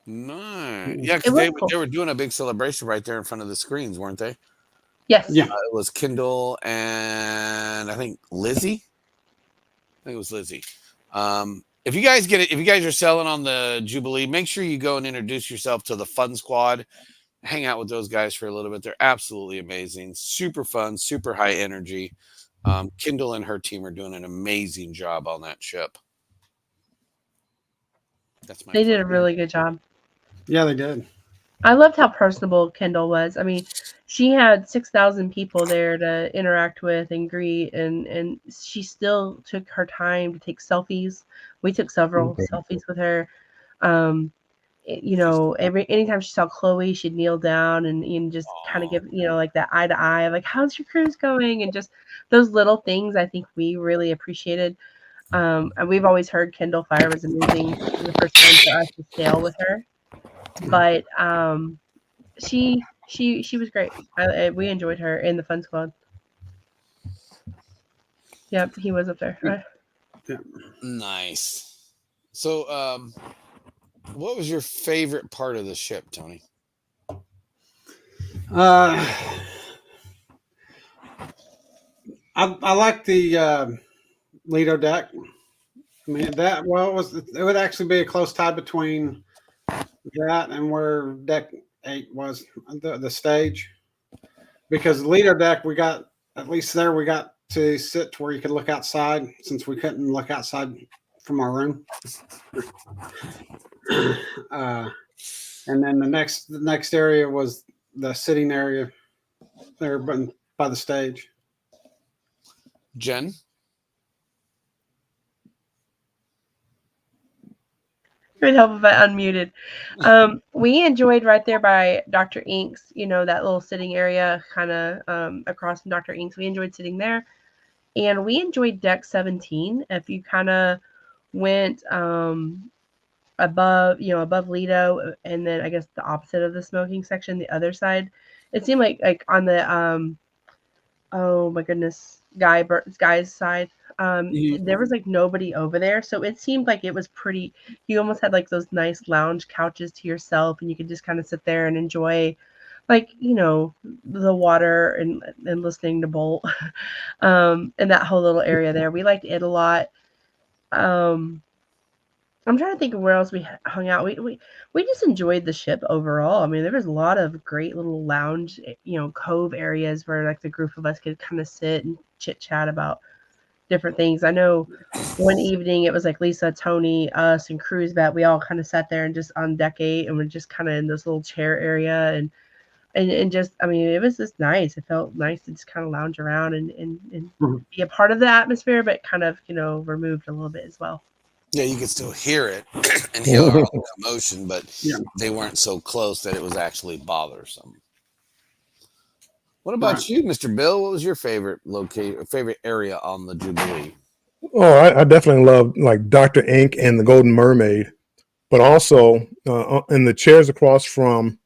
Nice. Yeah, because they were doing a big celebration right there in front of the screens, weren't they? Yes. Yeah. It was Kendall and I think Lizzie. I think it was Lizzie. If you guys are selling on the Jubilee, make sure you go and introduce yourself to the Fun Squad. Hang out with those guys for a little bit. They're absolutely amazing. Super fun, super high energy. Kendall and her team are doing an amazing job on that ship. They did a really good job. Yeah, they did. I loved how personable Kendall was. I mean, she had 6,000 people there to interact with and greet, and she still took her time to take selfies. We took several selfies with her. Anytime she saw Chloe, she'd kneel down and just kind of give, like that eye to eye of like, how's your cruise going? And just those little things I think we really appreciated. And we've always heard Kendall Fire was amazing. It was the first time for us to sail with her. But she was great. We enjoyed her in the Fun Squad. Yep, he was up there. Right? Yeah. Nice. So, what was your favorite part of the ship, Tony? I like the Lido deck. I mean it would actually be a close tie between that and where deck 8 was, the stage, because the Lido deck we got to sit to where you could look outside, since we couldn't look outside from our room. And then the next area was the sitting area there by the stage. Jen? It would help if I unmuted. We enjoyed right there by Dr. Ink's, that little sitting area kind of across from Dr. Ink's. We enjoyed sitting there. And we enjoyed deck 17. If you kind of went above Lido, and then I guess the opposite of the smoking section, the other side, it seemed like on the oh my goodness, guy's side, there was like nobody over there, so it seemed like it was pretty. You almost had like those nice lounge couches to yourself, and you could just kind of sit there and enjoy, like, the water and listening to Bolt, and that whole little area there. We liked it a lot. I'm trying to think of where else we hung out. We just enjoyed the ship overall. I mean, there was a lot of great little lounge, cove areas where like the group of us could kind of sit and chit chat about different things. I know one evening it was like Lisa, Tony, us, and Cruise Vet. We all kind of sat there and just on deck 8, and we're just kind of in this little chair area, and just, I mean, it was just nice. It felt nice to just kind of lounge around and be a part of the atmosphere, but kind of, removed a little bit as well. Yeah, you could still hear it and hear our commotion, but they weren't so close that it was actually bothersome. What about you, Mr. Bill? What was your favorite area on the Jubilee? Oh, I definitely love like Dr. Ink and the Golden Mermaid, but also in the chairs across from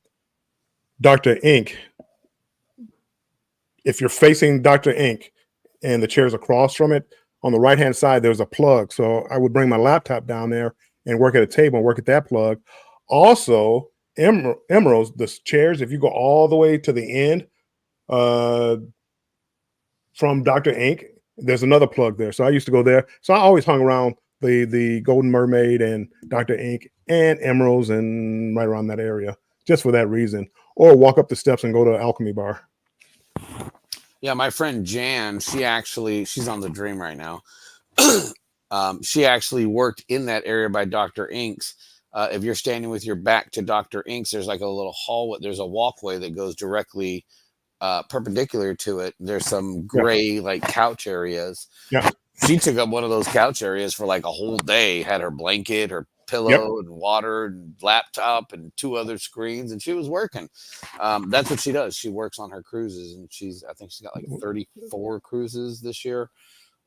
Dr. Ink. If you're facing Dr. Ink and the chairs across from it, on the right-hand side, there's a plug. So I would bring my laptop down there and work at a table and work at that plug. Also, Emeralds, the chairs, if you go all the way to the end from Dr. Ink, there's another plug there. So I used to go there. So I always hung around the Golden Mermaid and Dr. Ink and Emeralds and right around that area just for that reason. Or walk up the steps and go to Alchemy Bar. Yeah, my friend Jan, she's on the Dream right now. She actually worked in that area by Dr. Inks. If you're standing with your back to Dr. Inks, there's like a little hallway. There's a walkway that goes directly perpendicular to it. There's some gray like couch areas. Yeah. She took up one of those couch areas for like a whole day. Had her blanket, her pillow, and water, and laptop, and 2 other screens, and she was working. That's what she does. She works on her cruises, and I think she's got like 34 cruises this year.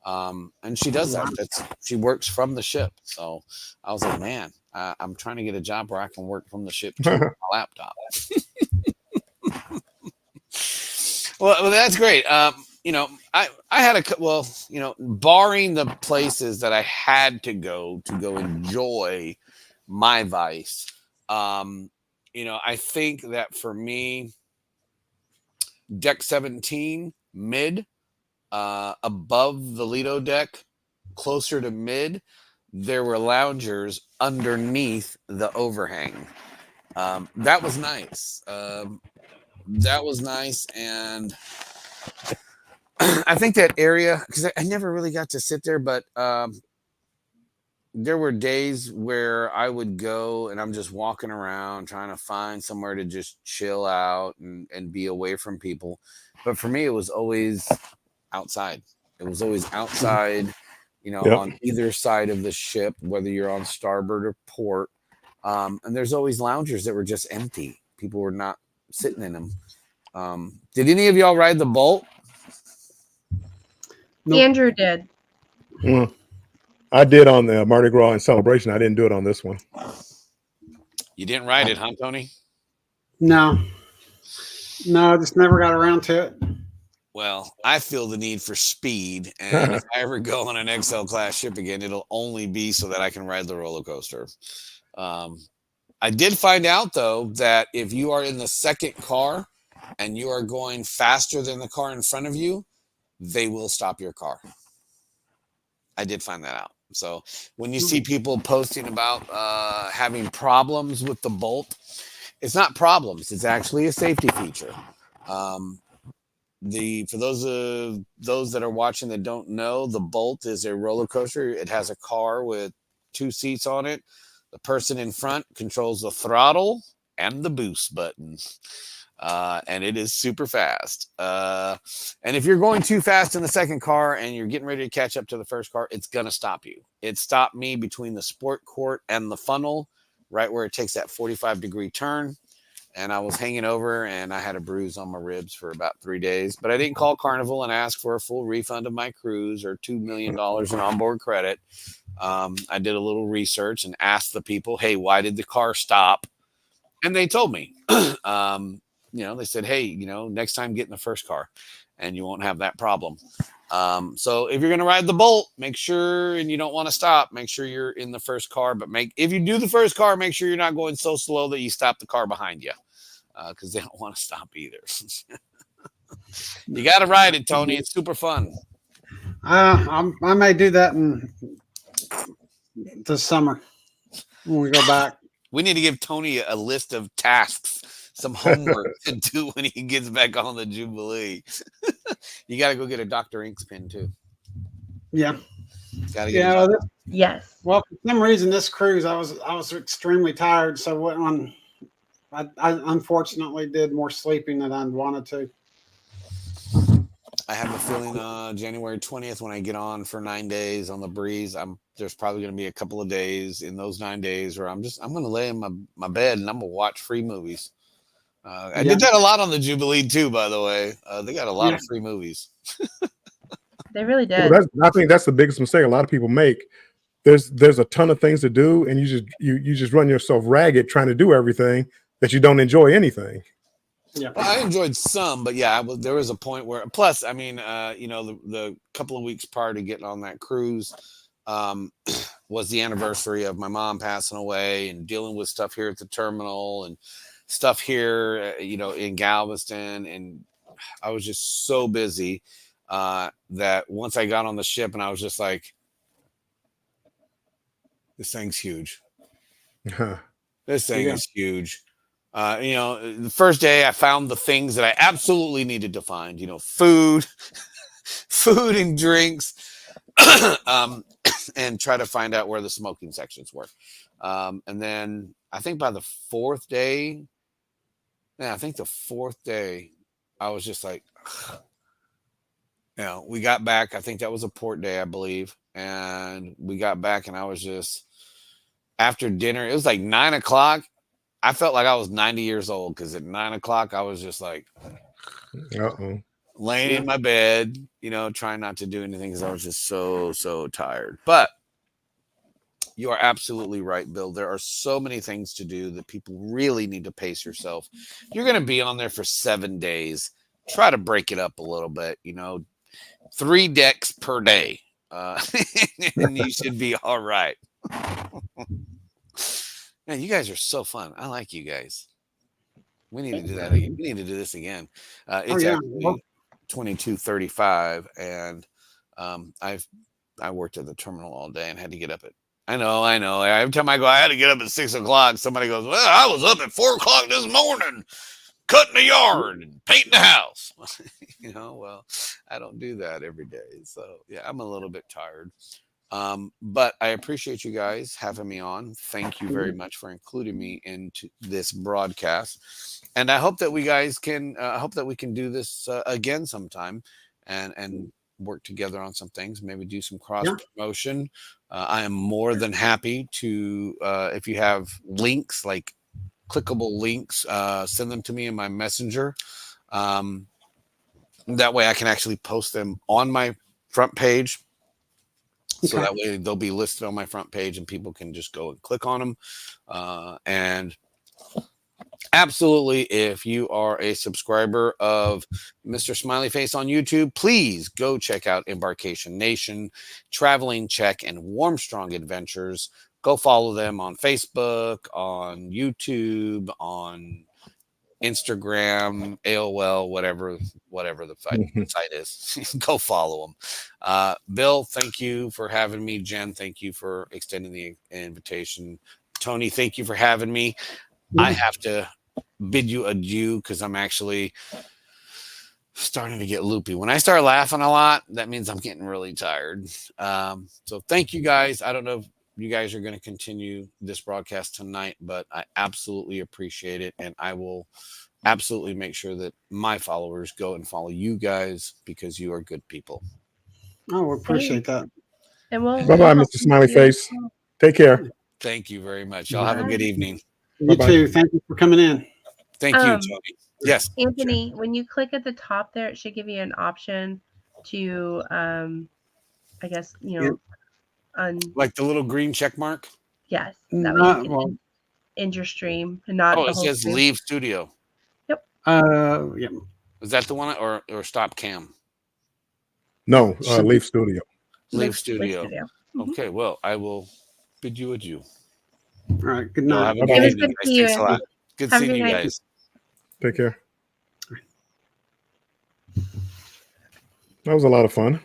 And she does that. She works from the ship. So I was like, man, I'm trying to get a job where I can work from the ship to my laptop. Well, that's great. You know, I had barring the places that I had to go enjoy my Vice. You know, I think that for me, deck 17 mid, above the Lido deck, closer to mid, there were loungers underneath the overhang. That was nice. That was nice. And I think that area, because I never really got to sit there, but there were days where I would go and I'm just walking around trying to find somewhere to just chill out and be away from people. But for me, it was always outside. It was always outside, you know, on either side of the ship, whether you're on starboard or port. And there's always loungers that were just empty. People were not sitting in them. Did any of y'all ride the Bolt? Nope. Andrew did. I did on the Mardi Gras and Celebration. I didn't do it on this one. You didn't ride it, huh, Tony? No, I just never got around to it. Well, I feel the need for speed, and if I ever go on an XL class ship again, it'll only be so that I can ride the roller coaster. I did find out, though, that if you are in the second car and you are going faster than the car in front of you, they will stop your car. I did find that out. So when you see people posting about having problems with the Bolt, it's not problems. It's actually a safety feature. For those that are watching that don't know, the Bolt is a roller coaster. It has a car with 2 seats on it. The person in front controls the throttle and the boost button. And it is super fast. And if you're going too fast in the second car and you're getting ready to catch up to the first car, it's going to stop you. It stopped me between the sport court and the funnel, right where it takes that 45-degree turn. And I was hanging over and I had a bruise on my ribs for about 3 days. But I didn't call Carnival and ask for a full refund of my cruise or $2 million in onboard credit. I did a little research and asked the people, hey, why did the car stop? And they told me. You know, they said, hey, you know, next time get in the first car and you won't have that problem. So if you're going to ride the Bolt, make sure, and you don't want to stop, make sure you're in the first car. But if you do the first car, make sure you're not going so slow that you stop the car behind you, because they don't want to stop either. You got to ride it, Tony. It's super fun. I may do that this summer when we go back. We need to give Tony a list of tasks, some homework to do when he gets back on the Jubilee. You got to go get a Dr. Inks pin too. Yeah. Gotta get Yes. Well, for some reason, this cruise, I was extremely tired. So I unfortunately did more sleeping than I wanted to. I have a feeling January 20th when I get on for 9 days on the breeze, there's probably going to be a couple of days in those 9 days where I'm going to lay in my bed and I'm going to watch free movies. I did that a lot on the Jubilee too, by the way. They got a lot of free movies. They really did. Well, I think that's the biggest mistake a lot of people make. There's a ton of things to do, and you just run yourself ragged trying to do everything that you don't enjoy anything. Yeah, well, I enjoyed some, but yeah, there was a point where. Plus, I mean, you know, the couple of weeks prior to getting on that cruise was the anniversary of my mom passing away, and dealing with stuff here at the terminal and stuff here, you know, in Galveston, and I was just so busy that once I got on the ship, and I was just like, this thing's huge. This thing is huge. The first day I found the things that I absolutely needed to find. Food, food and drinks, and try to find out where the smoking sections were. And then I think by the fourth day, I was just like, we got back. I think that was a port day, I believe. And we got back and I was just, after dinner, it was like 9 o'clock. I felt like I was 90 years old because at 9 o'clock, I was just like laying in my bed, trying not to do anything because I was just so tired. But you are absolutely right, Bill. There are so many things to do that people really need to pace yourself. You're going to be on there for 7 days. Try to break it up a little bit, 3 decks per day. And you should be all right. Man, you guys are so fun. I like you guys. We need to do that again. We need to do this again. It's actually 22:35, and I worked at the terminal all day and had to get up at. I know. Every time I go, I had to get up at 6 o'clock. Somebody goes, "Well, I was up at 4 o'clock this morning, cutting the yard and painting the house." Well, I don't do that every day, so yeah, I'm a little bit tired. But I appreciate you guys having me on. Thank you very much for including me into this broadcast. And I hope that we guys can, we can do this again sometime and work together on some things, maybe do some cross promotion. I am more than happy to, if you have links, like clickable links, send them to me in my messenger. That way I can actually post them on my front page. So that way they'll be listed on my front page and people can just go and click on them. And absolutely, if you are a subscriber of Mr. Smiley Face on YouTube, please go check out Embarkation Nation, Traveling Czech, and Warmstrong Adventures. Go follow them on Facebook, on YouTube, on Instagram, AOL, whatever the site is. Go follow them. Bill, thank you for having me. Jen, thank you for extending the invitation. Tony, thank you for having me. I have to bid you adieu because I'm actually starting to get loopy. When I start laughing a lot, that means I'm getting really tired. So thank you guys. I don't know if you guys are going to continue this broadcast tonight, but I absolutely appreciate it. And I will absolutely make sure that my followers go and follow you guys because you are good people. Oh, we appreciate that. And bye-bye, Mr. Smiley Face. Take care. Thank you very much. Y'all have a good evening. You too. Thank you for coming in. Thank you, Tony. Yes. Anthony, when you click at the top there, it should give you an option to, I guess, like the little green check mark? Yes. That way you can end your stream and not. It says stream. Leave studio. Yep. Yeah. Is that the one or stop cam? No, leave studio. Leave studio. Okay, well, I will bid you adieu. All right. Good night. It was good to see you. Good seeing you guys. Take care. That was a lot of fun.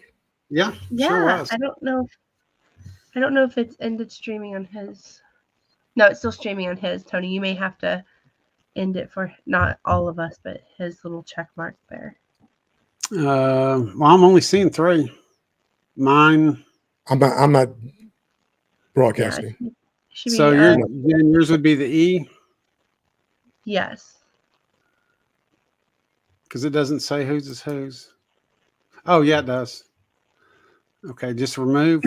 Yeah. Yeah. Sure was. I don't know if it's ended streaming on his. No, it's still streaming on his. Tony, you may have to end it for not all of us, but his little check mark there. Well, I'm only seeing 3. Mine. I'm not broadcasting. Yeah, so yours would be the E? Yes. Because it doesn't say whose is whose. Oh, yeah, it does. Okay, just remove.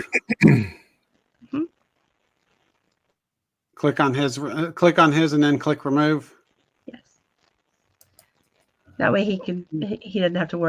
Click on his and then click remove. Yes. That way he doesn't have to worry